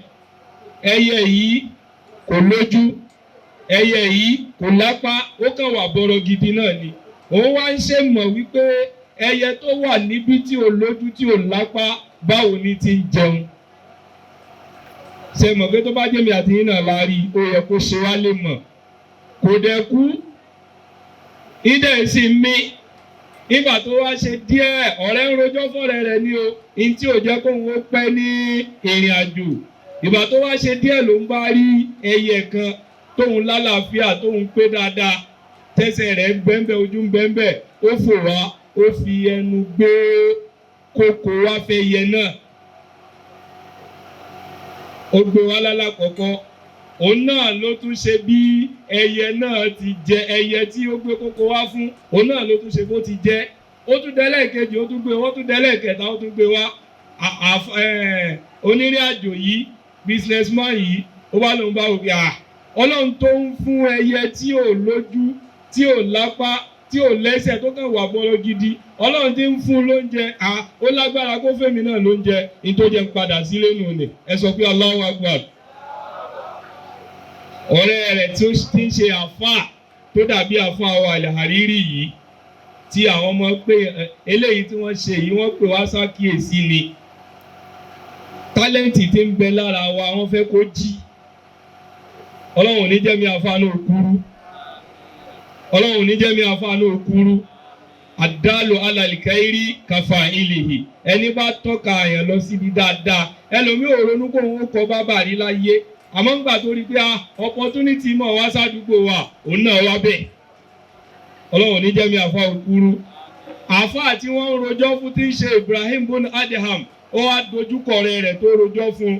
Ẹyẹ yìí kò lójú ẹyẹ yìí kò lápá ó kàn wà bọ̀rọ̀ gidi náà ni. Òun wá ń ṣe mọ̀ wípé ẹyẹ tó wà níbí tí ò lójú tí ò lápá báwo ni ti ń jẹun. Ṣé mọ̀ pé tó bá jẹ́ mi àti yín náà la rí ó yẹ kó ṣe wá lè mọ̀ kò dẹ̀ kú ìdẹ̀ sì mí. Nígbà tó wá ṣe díẹ̀ ọ̀rẹ́ ń rojọ́ fọ́rẹ́ rẹ̀ ní o in tí ò jẹ́ kóun ó pẹ́ ní ìrìn àjò. Ìgbà tó wá ṣe díẹ̀ ló ń bá rí ẹyẹ kan tóun lálàáfíà tóun pé dáadáa tẹ́sẹ̀ rẹ̀ bẹ́ńbẹ́ ojú bẹ́ńbẹ́ ó fò wá ó fi ẹnu gbé kókó wá fẹ́ yẹ náà. ó gbé wá lálákọ̀ọ́kọ́ òun náà ló tún ṣe bí ẹyẹ náà ti jẹ ẹyẹ tí ó gbé kókó wá fún òun náà ló tún ṣe bó ti jẹ ó tún dẹ́lẹ̀ kejì ó tún gbé wọ́n tún dẹ́lẹ̀ kẹta ó tún gbé wá onírìn àjò yìí businessman yìí ó bá lóun bá wò pé ọlọ́run tó ń fún ẹyẹ tí ò lójú tí ò lápá tí ò lẹ́sẹ̀ tó kàn wà bọ́lọ́ gidi ọlọ́run tí ń fún lóúnjẹ ó lágbára kó fèmí náà lóúnjẹ ní tó jẹ́ ń padà sílé nù ní ẹ sọ pé Allahu Akbar. ọ̀rẹ́ rẹ̀ tí ó ti ń ṣe àfáà tó dàbí àfáà wa Al-Hariri yìí tí àwọn ọmọ pé eléyìí tí wọ́n ṣe yìí wọ́n pè wá ṣàkíyèsí ni tálẹ́ǹtì tí ń bẹ lára wa wọ́n fẹ́ kó jí ọlọ́run ò ní jẹ́ mi àfáà náà kúrú ọlọ́run ò ní jẹ́ mi àfáà náà kúrú àdálò alàlìkẹ́rì kàfà ìlìhì ẹni bá tọ́ka àyàn lọ síbi dáadáa ẹlòmíì ò ronú kó òun kọ bábà rí láyé àmọ́ ń gbà tó rí pé opportunity mọ̀ wá sádùúgbò wa òun náà wá bẹ̀ ọlọ́run ní jẹ́mi àfa òkúrú àfa tí wọ́n ń rojọ́ fún tí ń ṣe Ibrahim bon Adham ó wá dojúkọ rẹ̀ tó rojọ́ fún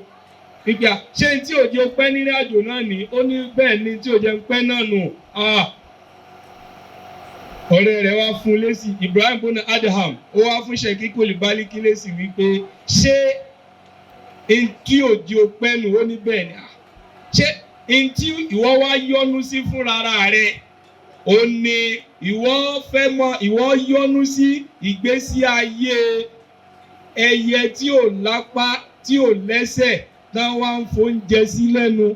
ìgbà ṣé tí ò jẹ́ pẹ́ nírìn àjò náà ní ó ní bẹ́ẹ̀ ni tí ò jẹ́ pẹ́ náà nù ọ̀rẹ́ rẹ̀ wá fún lésì Ibrahim bon Adham ó wá fún Sheikh Coulibaly lésì wípé ṣé tí ò jẹ́ pẹ́ nù ó ní bẹ́ẹ̀ ni ṣé tí ìwọ wá yọ́nú sí fúnra rẹ̀ ó ní ìwọ yọ́nú sí ìgbésí ayé ẹyẹ tí ò lápá tí ò lẹ́sẹ̀ tán wá ń fóúnjẹ sí lẹ́nu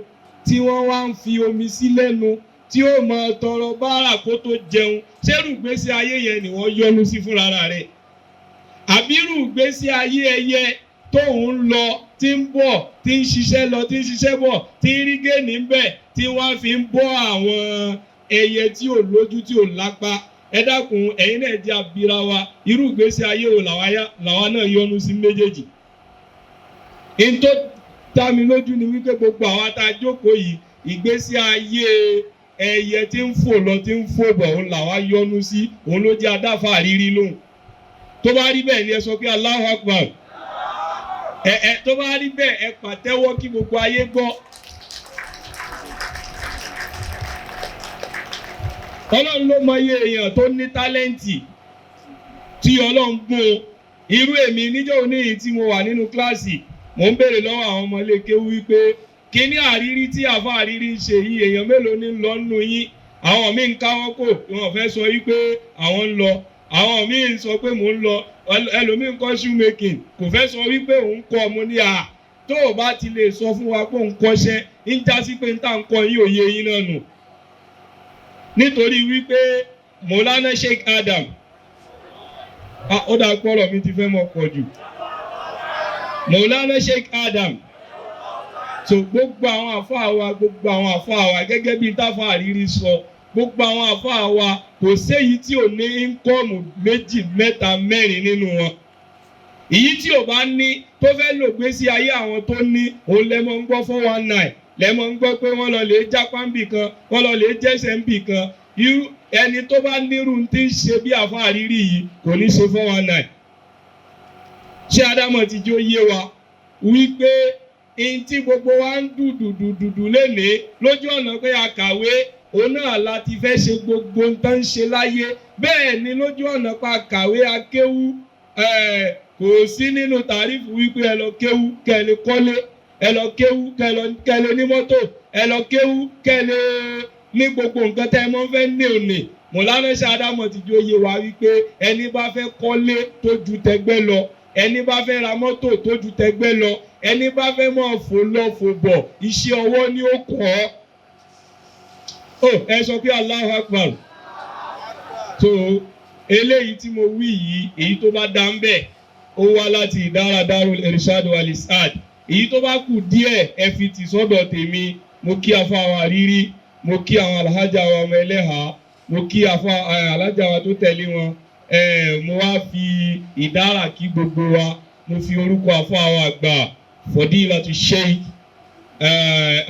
tí wọ́n wá ń fi omi sí lẹ́nu tí ó mọ tọrọ báárà kó tó jẹun ṣérù ìgbésí ayé yẹn ni wọ́n yọ́nú sí fúnra rẹ̀ àbírù ìgbésí ayé ẹyẹ tóun ń lọ tí ń bọ̀ tí ń ṣiṣẹ́ lọ tí ń ṣiṣẹ́ bọ̀ tí ń rí géènì ń bẹ̀ tí wọ́n fi ń bọ́ àwọn ẹyẹ tí ò lójú tí ò lápá ẹ dákun ẹ̀yin náà jẹ́ abira wa irú ìgbésí ayé wo làwa náà yọ́nú sí méjèèjì. n tó dá mi lójú ni wípé gbogbo àwa tá a jókòó yìí ìgbésí ayé ẹyẹ tí ń fò lọ tí ń fò bọ̀ òun làwa yọ́nú sí òun ló jẹ́ adáfà rírí lóhùn tó bá rí bẹ́ẹ̀ ni ẹ sọ pé Allahu Akbar tó bá rí bẹ́ẹ̀ ẹ pàtẹ́wọ́ kí gbogbo ayé gbọ́. Ọlọ́run ló mọ iye èèyàn tó ní tálẹ́ǹtì tí Ọlọ́run gbọ́n irú èmi níjọ́ òní yìí tí mo wà nínú kíláàsì mò ń béèrè lọ́wọ́ àwọn ọmọ ilé kéwú wípé kí ní àrírí tí àfa àrírí ń ṣe yìí èèyàn mélòó ní lọ nínú yín àwọn míì ń káwọ́ kò wọn fẹ́ sọ wípé àwọn ń lọ àwọn míì ń sọ pé mò ń lọ ẹlòmíì ń kọ́ shoemaking kò fẹ́ sọ wípé òun kọ́ ọmọ ní tó o bá ti lè sọ fún wa pé òun kọ́ṣẹ́ ń já sí pé ń tà ń kọ́ yín òye yín náà nù nítorí wípé Mọ́lánà Sheikh Adam ó dá pọ́rọ̀ mi ti fẹ́ mọ́ pọ̀ jù Mọ́lánà Sheikh Adam so gbogbo àwọn àfáà wa gẹ́gẹ́ bí táfà àrírí sọ gbogbo àwọn àfáà wa kò séyìí tí ò ní íńkọ́ọ̀mù 2, 3, 4 nínú wọn èyí tí ò bá ní tó fẹ́ lò gbé sí ayé àwọn tó ní òun lẹ́mọ̀ ń gbọ́ 419 lẹ́mọ̀ ń gbọ́ pé wọ́n lọ lè jápá ń bì kan wọ́n lọ lè jẹ́sẹ̀ ń bì kan irú ẹni tó bá nírú tí ń ṣe bí àfáà àrírí yìí kò ní ṣe 419 ṣé Ádámọ̀ ti jó yé wa wípé in tí gbogbo wa ń dùdù lénìí lójú ọ̀nà pé a kàwé òun náà láti fẹ́ ṣe gbogbo ń tán ṣe láyé bẹ́ẹ̀ ni lójú ọ̀nà pa kàwé akéwú kò sí nínú tàrífù wípé ẹ lọ kéwú kẹ́lẹ́ kọ́lé ẹ lọ kéwú kẹ́lẹ́ ní mọ́tò ẹ lọ kéwú kẹ́lẹ́ ní gbogbo nǹkan tẹ́ ẹ mọ́ fẹ́ ní òní Mọ́lánà Sheikh Ádámọ̀ ti jó yé wa wípé ẹni bá fẹ́ kọ́lé tó ju tẹgbẹ́ lọ ẹni bá fẹ́ ra mọ́tò tó ju tẹgbẹ́ lọ ẹni bá fẹ́ mọ̀ fò lọ fò bọ̀ iṣẹ́ ọwọ́ ni ó kọ́ ẹ sọ pé Allahu Akbar so eléyìí tí mo wí yìí èyí tó bá dá ń bẹ̀ ó wá láti ìdára Darul Irshad wal Isad èyí tó bá kù díẹ̀ ẹ fi tì sọ́dọ̀ tèmi mo kí afa wa rírí mo kí àwọn alhaja wa ọmọ ẹlẹ́hà mo kí afa alhaja wa tó tẹ̀lé wọn mo wá fi ìdára kí gbogbo wa mo fi orúkọ afa wa gbà Fadilatu Sheikh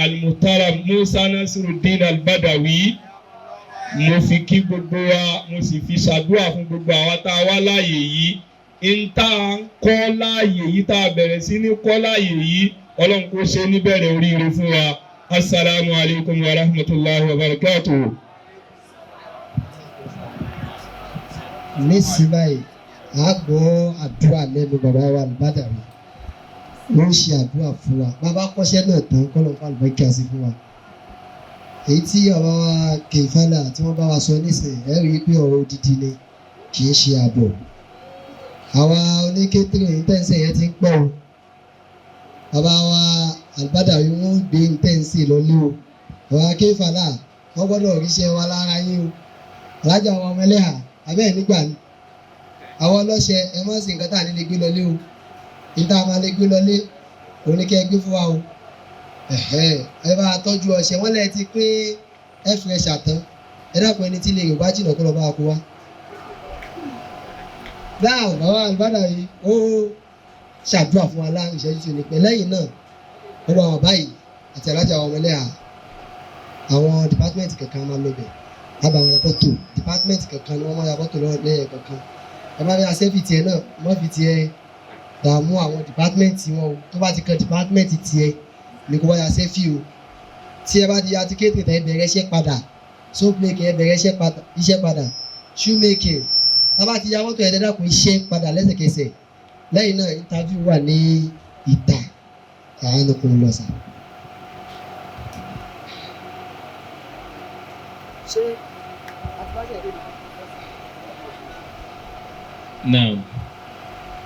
Al-Muhtaram Musa Nasiruddin Al-Badawi mo fi kí gbogbo wa mo sì fi ṣàdúrà fún gbogbo àwa tá a wá láàyè yìí ń tá a ń kọ́ láàyè yìí tá a bẹ̀rẹ̀ sí ní kọ́ láàyè yìí ọlọ́run kó ṣe níbẹ̀rẹ̀ oríire fún wa. Assalamu alaikum wa rahmatullahi wa barakatuh. Nísìnyí báyìí a gbọ́ àdúrà lẹ́nu bàbá wa Al-Badawi wọ́n ń ṣe àdúrà fún wa bàbá kọ́ṣẹ́ náà tán kọ́ lọ́n fún àlùbáríkà sí fún wa. Èyí tí bàbá wa Kèfálà tí wọ́n bá wa sọ nísìnyí ẹ rí i pé ọ̀rọ̀ odidi ni kì í ṣe àbọ̀. Àwa oníkétìrì ìtẹ̀sẹ̀ yẹn ti ń pọ̀ o. Bàbá wa Al-Badawi wọ́n gbé ìtẹ̀sẹ̀ lọ́lé o. Bàbá Kèfálà wọ́n gbọ́dọ̀ ríṣẹ́ wa lára yín o. Alájà àwọn ọmọ ẹlẹ́hà abẹ́ẹ̀ nígbà ni. Àwọn ọlọ́ṣẹ ẹ má sì nǹkan tá à ní lè gbé lọlé o. Ìta máa lè gbé lọlé òun ni kẹ́ ẹ gbé fún wa o. Ẹ bá tọ́jú ọṣẹ wọ́n lẹ́ẹ̀ ti pé ẹ fi ẹ̀ṣà tán ẹ dákun ẹni tí ilé Yorùbá jìnnà kó lọ bá wa kó wa. Dáa bàbá Al-Badawi ó ṣàdúrà fún wa láàrin ìṣẹ́jú tí o ní pẹ́ lẹ́yìn náà wọ́n bá wọn báyìí àti alájà àwọn ọmọ ẹlẹ́hà àwọn dìpátímẹ́ǹtì kankan máa lọ bẹ̀ lábàá àwọn yàtọ̀tò dìpátímẹ́ǹtì kankan ni wọ́n máa yàtọ̀tò lẹ́yìn kankan ẹ bá rí asẹ́fì tiẹ̀ náà wọ́n fi tiẹ̀ dààmú àwọn dìpátímẹ́ǹtì wọn o tó bá ti kan dìpátímẹ́ǹtì tiẹ̀ ní kó wáyà sẹ́fì o tí ẹ bá di atikéètì tẹ̀ ẹ bẹ̀rẹ̀ iṣẹ́ padà soapmaking ẹ bẹ̀rẹ̀ iṣẹ́ padà shoemaking tá bá ti ya mọ́tò ẹ̀ dẹ́dàkùn iṣẹ́ padà lẹ́sẹ̀kẹsẹ̀ lẹ́yìn náà interview wà ní ìta àwọn ọkùnrin lọ sà. Naam.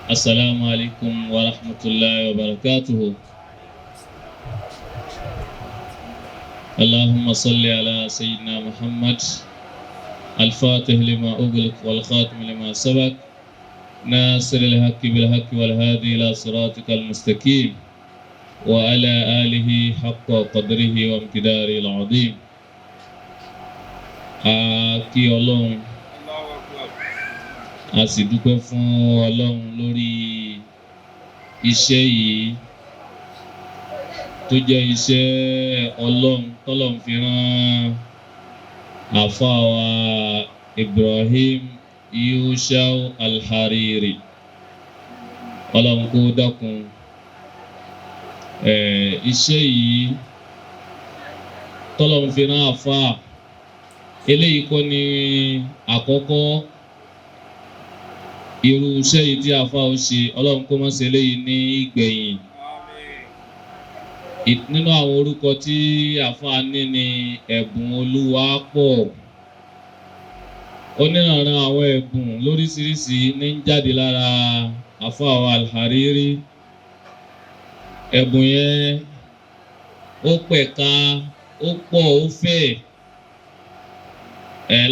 Assalamu alaikum wa rahmatullahi wa barakatuhu. Allahumma salli ala sayyidina Muhammad al-fatih lima ughliq wal khatim lima sabaq nasir al-haqqi bil haqqi wal hadi ila siratika al-mustaqim wa ala alihi haqqa qadrihi wa imtidari al-azim. Kí Ọlọ́run a sì dúpẹ́ fún Ọlọ́run lórí iṣẹ́ yìí tó jẹ́ iṣẹ́ Ọlọ́run tọ́lọ́run fi rán àfáà wa Ibrahim Yushau Al-Hariri. Ọlọ́run kó dákun iṣẹ́ yìí tọ́lọ́run fi rán àfáà eléyìí kọ́ ni àkọ́kọ́ irú iṣẹ́ yìí tí àfáà ó ṣe. Ọlọ́run kó má ṣe eléyìí ní ìgbẹ̀yìn. Nínú àwọn orúkọ tí àfáà ní ni ẹ̀bùn Olúwapọ̀. Onírànran àwọn ẹ̀bùn lóríṣiríṣi ní ń jáde lára àfáà wa Al-Hariri. Ẹ̀bùn yẹn ó pẹ̀ka ó pọ̀ ó fẹ̀.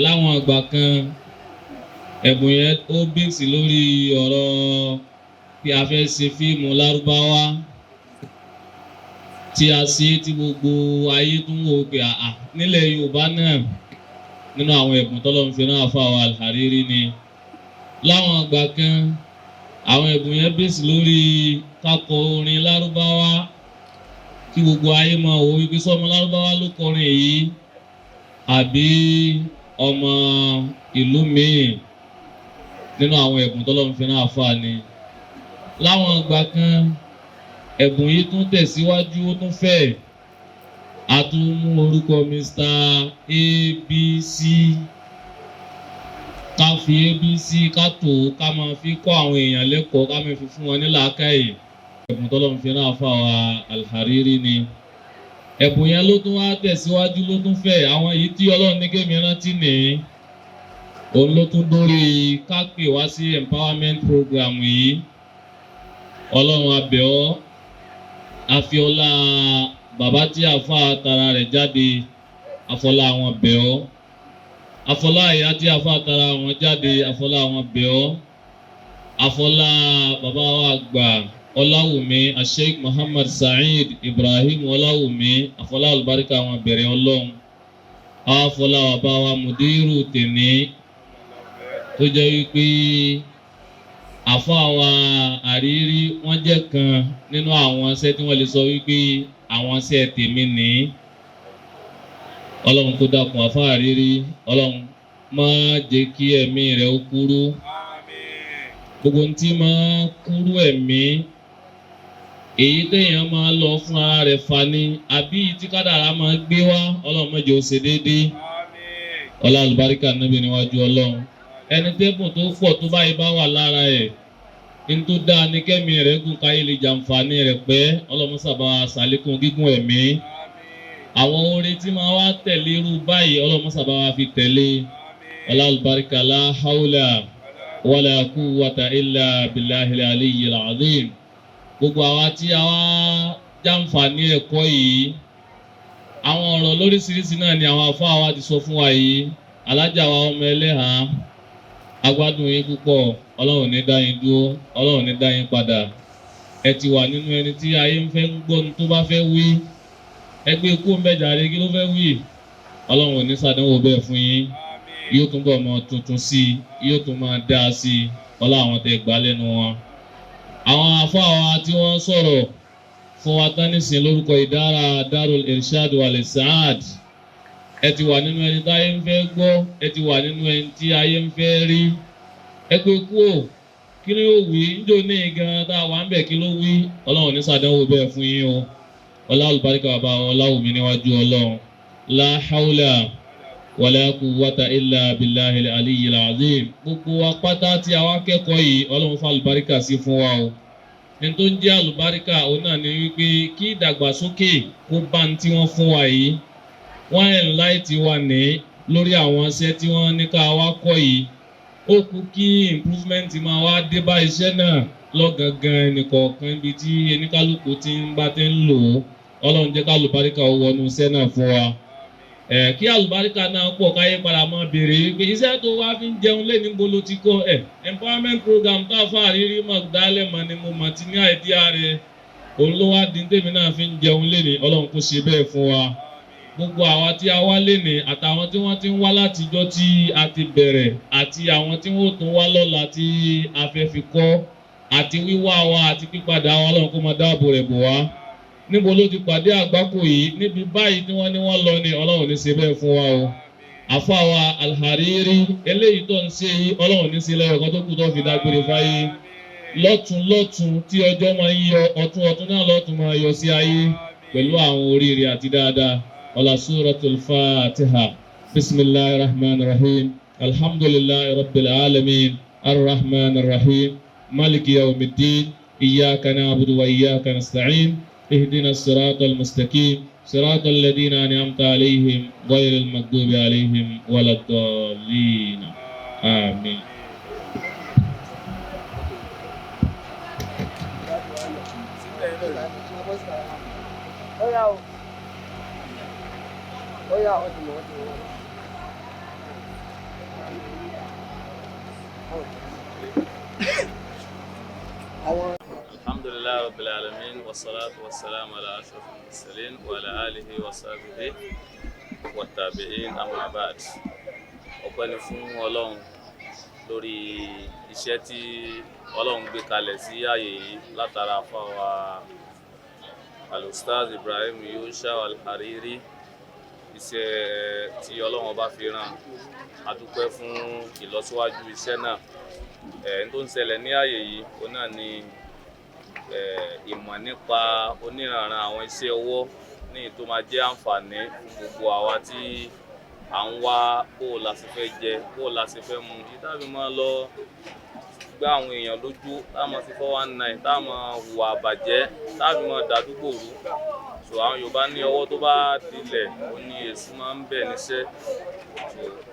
Láwọn àgbà kan ẹ̀bùn yẹn ó bíìsì lórí ọ̀rọ̀ pé a fẹ́ ṣe fíìmù Lárúbáwá tí a ṣe tí gbogbo ayé tún wò pé nílẹ̀ Yorùbá náà nínú àwọn ẹ̀bùn tọ́lọ́run fi rán àfáà wa Al-Hariri ni. Láwọn àgbà kan àwọn ẹ̀bùn yẹn bíìsì lórí kakọ orin Lárúbáwá kí gbogbo ayé máa wò wípé sọ́mọ Lárúbáwá ló kọrin yìí àbí ọmọ ìlú míì. Nínú àwọn ẹ̀bùn tọ́lọ́run fi rán àfáà ni. Láwọn àgbà kan ẹ̀bùn yìí tún tẹ̀síwájú ó tún fẹ̀. A tún mú orúkọ Mr. ABC ká fi ABC ká tó ká máa fi kọ́ àwọn èèyàn lẹ́kọ̀ọ́ ká máa fi fún wọn ní làákàyè. Ẹ̀bùn tọ́lọ́run fi rán àfáà wa Al-Hariri ni. Ẹ̀bùn yẹn ló tún wá tẹ̀síwájú ló tún fẹ̀. Àwọn èyí tí Ọlọ́run ní kémi rántí nìyí òun ló tún dórí ká pè wá sí empowerment program yìí. Ọlọ́run a bẹ̀ ọ́ àfiọlá bàbá tí àfáà tara rẹ̀ jáde àfọlá àwọn bẹ̀ ọ́ àfọlá ìyá tí àfáà tara wọn jáde àfọlá àwọn bẹ̀ ọ́ àfọlá bàbá wa àgbà Ọláwùmí Sheikh Muhammad Saheed Ibrahim Ọláwùmí àfọlá olùbáríkà àwọn bẹ̀rẹ̀ Ọlọ́run àfọlá bàbá wa Mudiru tèmi tó jẹ́ wípé àfáà wa Hariri wọ́n jẹ́ kan nínú àwọn iṣẹ́ tí wọ́n lè sọ wípé àwọn iṣẹ́ tèmi ní. Ọlọ́run kó dákun àfáà Hariri, Ọlọ́run má jẹ́ kí ẹ̀mí rẹ̀ ó kúrú. Gbogbo ohun tí máa kúrú ẹ̀mí èyí téèyàn máa lọ fún ara rẹ̀ fà ní àbí tí kádàrá máa gbé wá ọlọ́run má jẹ́ ó ṣe déédéé ọlá àlùbáríkà níbi níwájú ọlọ́run ẹni tẹ́bùn tó pọ̀ tó báyìí bá wà lára ẹ̀ ní tó dáa ní kẹ́mi rẹ̀ gùn káyé lè jàǹfààní rẹ̀ pẹ́ ọlọ́run sábà ṣàlékún gígùn ẹ̀mí àwọn oore tí máa wá tẹ̀lé irú báyìí ọlọ́run sábà wá fi tẹ̀lé ọlá àlùbáríkà la hawla wala quwwata illa billahil aliyyil azim gbogbo àwa tí a wá jàǹfààní ẹ̀kọ́ yìí àwọn ọ̀rọ̀ lóríṣiríṣi náà ni àwọn àfáà wa ti sọ fún wa yìí alájà wa ọmọ ẹlẹ́hà agbádùn yín púpọ̀ ọlọ́run ní dá yín dúró ọlọ́run ní dá yín padà ẹ ti wà nínú ẹni tí ayé ń fẹ́ ń gbọ́ ní tó bá fẹ́ wí ẹgbẹ́ ikú ń bẹ̀jà rẹ kí ló fẹ́ wí ọlọ́run ò ní ṣàdánwò bẹ́ẹ̀ fún yín yóò túnbọ̀ mọ tuntun sí i yóò tún máa dá sí i ọlá àwọn tẹ gbà lẹ́nu wọn. àwọn àfáà wa tí wọ́n sọ̀rọ̀ fún wa tán nísìn lórúkọ ìdára Darul Irshad wal Saad ẹ ti wà nínú ẹni tí ayé ń fẹ́ gbọ́ ẹ ti wà nínú ẹni tí ayé ń fẹ́ rí ẹ pé kú ò kí ló wí níjó ní gan tá a wà ń bẹ̀ kí ló wí ọlọ́run ní ṣàdánwò bẹ́ẹ̀ fún yín o ọlá àlùbáríkà bàbá ọláwùmí níwájú ọlọ́run la hawla wala quwwata illa billahil aliyyil azim gbogbo wa pátá tí a wá kẹ́kọ̀ọ́ yìí ọlọ́run fún àlùbáríkà sí fún wa o ní tó ń jẹ́ àlùbáríkà òun náà ni wípé kí ìdàgbàsókè kó bá ń tí wọ́n fún wa yìí wọ́n ẹ̀ láì ti wà ní lórí àwọn iṣẹ́ tí wọ́n ní ká wá kọ́ yìí ó kú kí improvement máa wá dé bá iṣẹ́ náà lọ́gangan ẹnìkọ̀ọ̀kan ibi tí oníkálukú ti ń bá ti ń lò ó ọlọ́run jẹ́ ká àlùbáríkà ó wọnú iṣẹ́ náà fún wa kí àlùbáríkà náà pọ̀ káyé padà máa béèrè wípé iṣẹ́ tó wá fi ń jẹun lé níbo ló ti kọ́ empowerment program tá a fà rírí mọ̀ dálẹ̀ mọ̀ ni mo mọ̀ ti ní àìdíyà rẹ̀ òun ló wá dín tèmi náà fi ń jẹun lé ní ọlọ́run kó ṣe bẹ́ẹ̀ fún wa gbogbo àwa tí a wá lé ní àtàwọn tí wọ́n ti ń wá látijọ́ tí a ti bẹ̀rẹ̀ àti àwọn tí wọ́n tún wá lọ́la tí a fẹ́ fi kọ́ àti wíwá wa àti pípadà wa ọlọ́run kó máa dáàbò rẹ̀ bò wá níbo ló ti pàdé àgbákò yìí níbi báyìí tí wọ́n ní wọ́n lọ ní ọlọ́run ní ṣe bẹ́ẹ̀ fún wa o àfàwà Al-Hariri eléyìí tó ń ṣe yìí ọlọ́run ní ṣe lẹ́yìn ọ̀kan tó kù tó fi dágbére fáyé lọ́tún tí ọjọ́ máa ń yọ ọ̀tún náà lọ́tún máa yọ sí ayé pẹ̀lú àwọn oríire àti dáadáa ọlá suratul Fatiha bismillahir rahmanir rahim alhamdulillahi rabbil alamin arrahmanir rahim maliki yawmiddin iyyaka na'budu wa iyyaka nasta'in اهدنا الصراط المستقيم صراط الذين أنعمت عليهم غير المغضوب عليهم ولا الضالين آمين Alhamdulillah Rabbil Alamin wassalatu wassalamu ala ashrafil mursalin wa ala alihi wa sahbihi wa tabi'in amma ba'd. Ọpẹ́ ni fún Ọlọ́run lórí iṣẹ́ tí Ọlọ́run gbé kalẹ̀ sí ààyè yìí látara fáwa Al-Ustaz Ibrahim Yusha Al-Hariri iṣẹ́ tí Ọlọ́run bá fi rán a dúpẹ́ fún ìlọsíwájú iṣẹ́ náà tó ń ṣẹlẹ̀ ní ààyè yìí òun náà ni ìmọ̀ nípa oníranran àwọn iṣẹ́ ọwọ́ ní tó máa jẹ́ àǹfààní fún gbogbo àwa tí à ń wá bó la ṣe fẹ́ jẹ bó la ṣe fẹ́ mu yìí tábí máa lọ gbá àwọn èèyàn lójú táwọn ti 419 táwọn hùwà àbàjẹ́ tábí máa dàdúgbò rú so àwọn Yorùbá ní ọwọ́ tó bá dilẹ̀ ó ní èṣù máa ń bẹ̀ níṣẹ́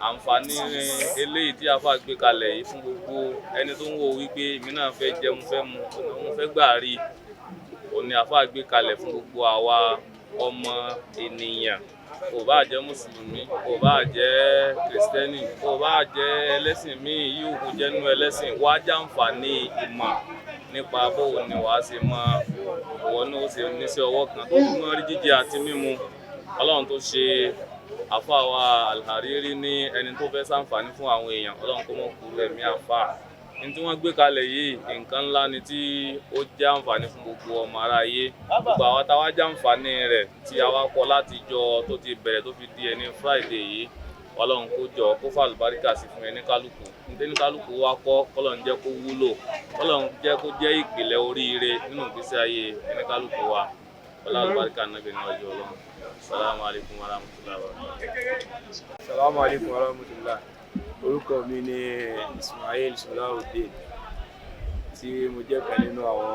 àǹfààní eléyìí tí a fà gbé kalẹ̀ yìí fún gbogbo ẹni tó ń wò wípé èmi náà fẹ́ jẹun fẹ́ mu òun fẹ́ gbà rí òun ni a fà gbé kalẹ̀ fún gbogbo àwa ọmọ ènìyàn kò bá jẹ́ mùsùlùmí kò bá jẹ́ kìrìsìtẹ́nì kò bá jẹ́ ẹlẹ́sìn míì yóò kó jẹ́nu ẹlẹ́sìn wá jàǹfààní ìmọ̀ nípa bóun ni wàá ṣe mọ ìwọ náà ó ṣe níṣẹ́ ọwọ́ kan tó fi mọ́ rí jíjẹ àti mímu Ọlọ́run tó ṣe àfàwà Al-Hariri ní ẹni tó fẹ́ ṣàǹfààní fún àwọn èèyàn Ọlọ́run kó mọ̀ kúrú ẹ̀mí àfà ní tí wọ́n gbé kalẹ̀ yìí nǹkan ńlá ni tí ó jẹ́ àǹfààní fún gbogbo ọmọ aráyé gbogbo àwa táwa jẹ́ àǹfààní rẹ̀ tí a wá kọ́ láti jọ tó ti bẹ̀rẹ̀ tó fi di ẹni Friday yìí Ọlọ́run kó jọ kó fà àlùbáríkà sí fún ẹni kálukú nítorí kálukú wa kọ́ kọ́lọ́run jẹ́ kó wúlò kọ́lọ́run jẹ́ kó jẹ́ ìpìlẹ̀ oríire nínú ìgbésí ayé ẹni kálukú wa ọlá àlùbáríkà náà bẹ̀rẹ̀ ọjọ́ Ọlọ́run. Assalamu alaikum warahmatullahi wabarakatuh. Assalamu alaikum warahmatullahi. Orúkọ mi ni Ismail Salahuddin tí mo jẹ́ kan nínú àwọn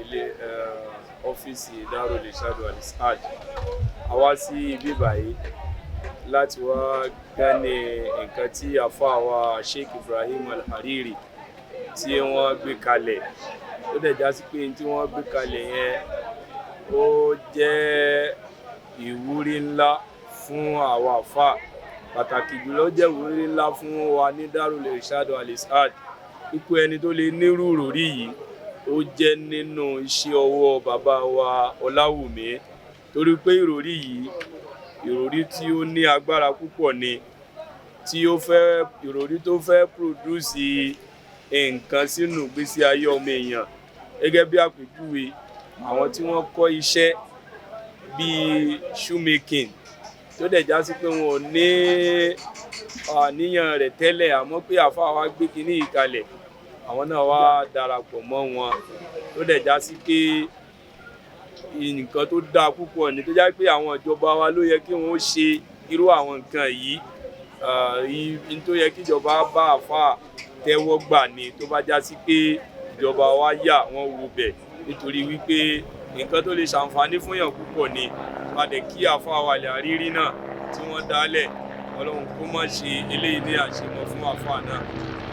ilé ọ́fíìsì Darul Irshad wal Is'ad. A wá sí ibi báyìí láti wá gbẹ́ni nǹkan tí àfáà wa Sheikh Ibrahim Al-Hariri tí wọ́n gbé kalẹ̀. Ó dẹ̀ já sí pé tí wọ́n gbé kalẹ̀ yẹn ó jẹ́ ìwúrí ńlá fún àwa àfáà, pàtàkì jùlọ jẹ́ ìwúrí ńlá fún wa ní Darul Irshad wal Is'ad. Ipò ẹni tó lè nírú ìròrí yìí ó jẹ́ nínú iṣẹ́ ọwọ́ bàbá wa Ọláwùmí, torí pé ìròrí yìí ìròrí tí ó ní agbára púpọ̀ ni, tí ó fẹ́ ìròrí tó fẹ́ pòdúsì nǹkan sínú ìgbésí ayé ọmọ èèyàn. Gẹ́gẹ́ bí àpèjúwe àwọn tí wọ́n kọ́ iṣẹ́ bíi shoemaking tó dẹ̀ já sí pé wọn ò ní àníyàn rẹ̀ tẹ́lẹ̀, àmọ́ pé àfáà wa gbé kinní yìí kalẹ̀, àwọn náà wá darapọ̀ mọ́ wọn tó dẹ̀ já sí pé nǹkan tó dáa púpọ̀ ni, tó já pé àwọn ìjọba wa ló yẹ kí wọ́n ṣe irú àwọn nǹkan yìí tó yẹ kí ìjọba bá àfáà tẹ́wọ́ gbà ni, tó bá já sí pé ìjọba wa yà wọ́n wo bẹ̀, nítorí wípé nǹkan tó lè ṣàǹfààní fún yàn púpọ̀ ni. Padà kí àfáà wa Al-Hariri náà tí wọ́n dálẹ̀, Ọlọ́run kó má ṣe eléyìí ní àṣemọ fún àfáà náà.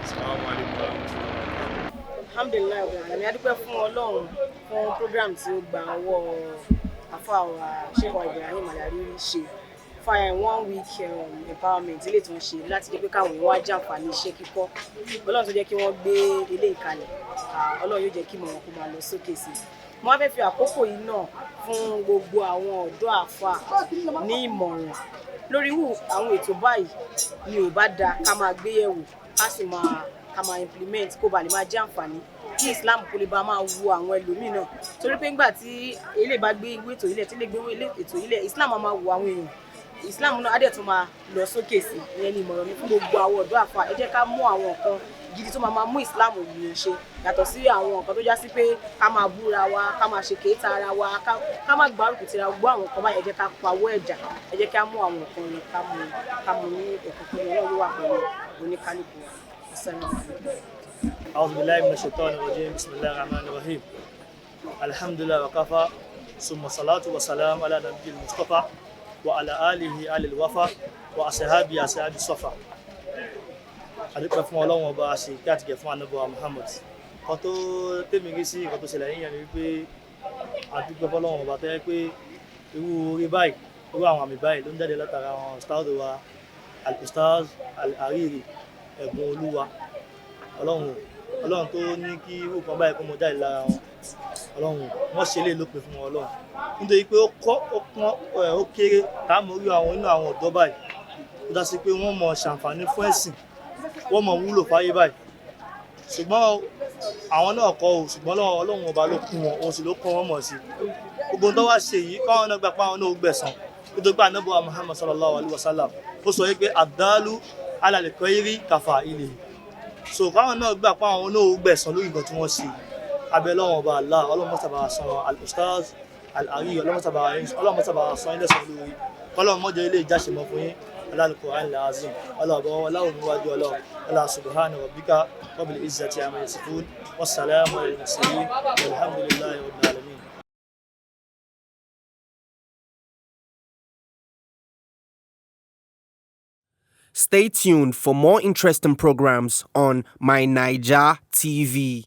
Assalamu alaikum warahmatullahi wabarakatuh. Alhamdulilayi ọ̀gbìn a dúpẹ́ fún Ọlọ́run fún program tí ó gba ọwọ́ àfáà wa Sheikh Ibrahim Al-Hariri ṣe fire 1 week empowerment ilé tí wọ́n ṣe láti jẹ́ pé káwọn èèyàn wá jàǹfààní iṣẹ́ kíkọ́. Ọlọ́run tó jẹ́ kí wọ́n gbé ilé ìkalẹ̀, Ọlọ́run yóò jẹ́ kí ìmọ̀ wọn kó máa lọ sókè sí i. Mo wá fẹ́ fi àkókò yìí náà fún gbogbo àwọn ọ̀dọ́ àfáà ní ìmọ̀ràn lórí irú àwọn ètò báyìí ni ò bá da ká máa gbé yẹ̀wò ká máa implement kó ba lè máa jẹ́ àǹfààní kí Islam kó lè bá máa wu àwọn ẹlòmíì náà, torí pé ńgbà tí ilé bá gbé ìwé ètò ilẹ̀ tí ilé gbé ètò ilẹ̀ Islam máa wu àwọn èèyàn, Islam náà á dẹ̀ tún máa lọ sókè sí i. Ìyẹn ni ìmọ̀ràn mi fún gbogbo àwọn ọ̀dọ́ àfáà. Ẹ jẹ́ ká mú àwọn nǹkan gidi tó máa mú Islam yìí ṣe yàtọ̀ sí àwọn nǹkan tó já sí pé ká máa búra wa, ká máa ṣe kéétà ara wa, ká má gbárùkù tira gbọ́ àwọn nǹkan báyìí. Ẹ jẹ́ ká pawọ́ ẹ̀jà, ẹ jẹ́ ká mú àwọn nǹkan yẹn ká mú ní òkùnkùn yẹn náà yóò wà pẹ̀lú oníkálukú. أعوذ بالله من الشيطان الرجيم بسم الله الرحمن الرحيم الحمد لله وكفى ثم الصلاة والسلام على نبي المصطفى وعلى آله آل الوفا وأصحابه أصحاب الصفا. adúpẹ́ fún Ọlọ́run ọba ṣe kí àtìgẹ̀ fún Ànábì wa Muhammad. Kan tó tèmi rí sí nǹkan tó ṣẹlẹ̀ yíyan ni wípé adúpẹ́ fún Ọlọ́run ọba tó yẹ pé irú orí báyìí irú àwọn àmì báyìí ló ń jáde látara àwọn ustaz wa Al-Ustaz Al-Hariri ẹ̀bùn olúwa. Ọlọ́run tó ní kí irú kan báyìí kó mọ jáde lára wọn, Ọlọ́run wọ́n ṣe lè lópin fún wọn Ọlọ́run, nítorí pé ó kéré tá mọ̀ rí àwọn inú àwọn ọ̀dọ́ báyìí ó dá sí pé wọ́n mọ̀ ṣàǹfààní fún ẹ̀sìn, wọ́n mọ̀ wúlò fáyé báyìí. Ṣùgbọ́n àwọn náà kọ́ ò, ṣùgbọ́n Ọlọ́run ọba ló kún wọn, òun sì ló kọ́ wọn mọ̀ sí. Gbogbo tó wá ṣe yìí káwọn náà gbà pé àwọn náà ó gbẹ̀san, nítorí pé Ànábì wa Muhammad sallallahu alaihi wasallam ó sọ wípé ad-dalu ala al-khayri kafa'ilihi. So káwọn náà gbà pé àwọn náà ó gbẹ̀san lórí nǹkan tí wọ́n ṣe. Abẹ́ Ọlọ́run ọba Allah, Ọlọ́run mọ́sàbà san Al-Ustaz Al-Hariri, Ọlọ́run mọ́sàbà san ilé san lórí, Ọlọ́run mọ́jọ ilé ìjáṣemọ́ fún yín Al-Qur'an al-Azim. Ọlọ́run láwọn níwájú Ọlọ́run Allah subhanahu rabbika rabbil izzati amma yasifun wassalamu alal mursalin walhamdulillahi rabbil alamin. Stay tuned for more interesting programs on My Naija TV.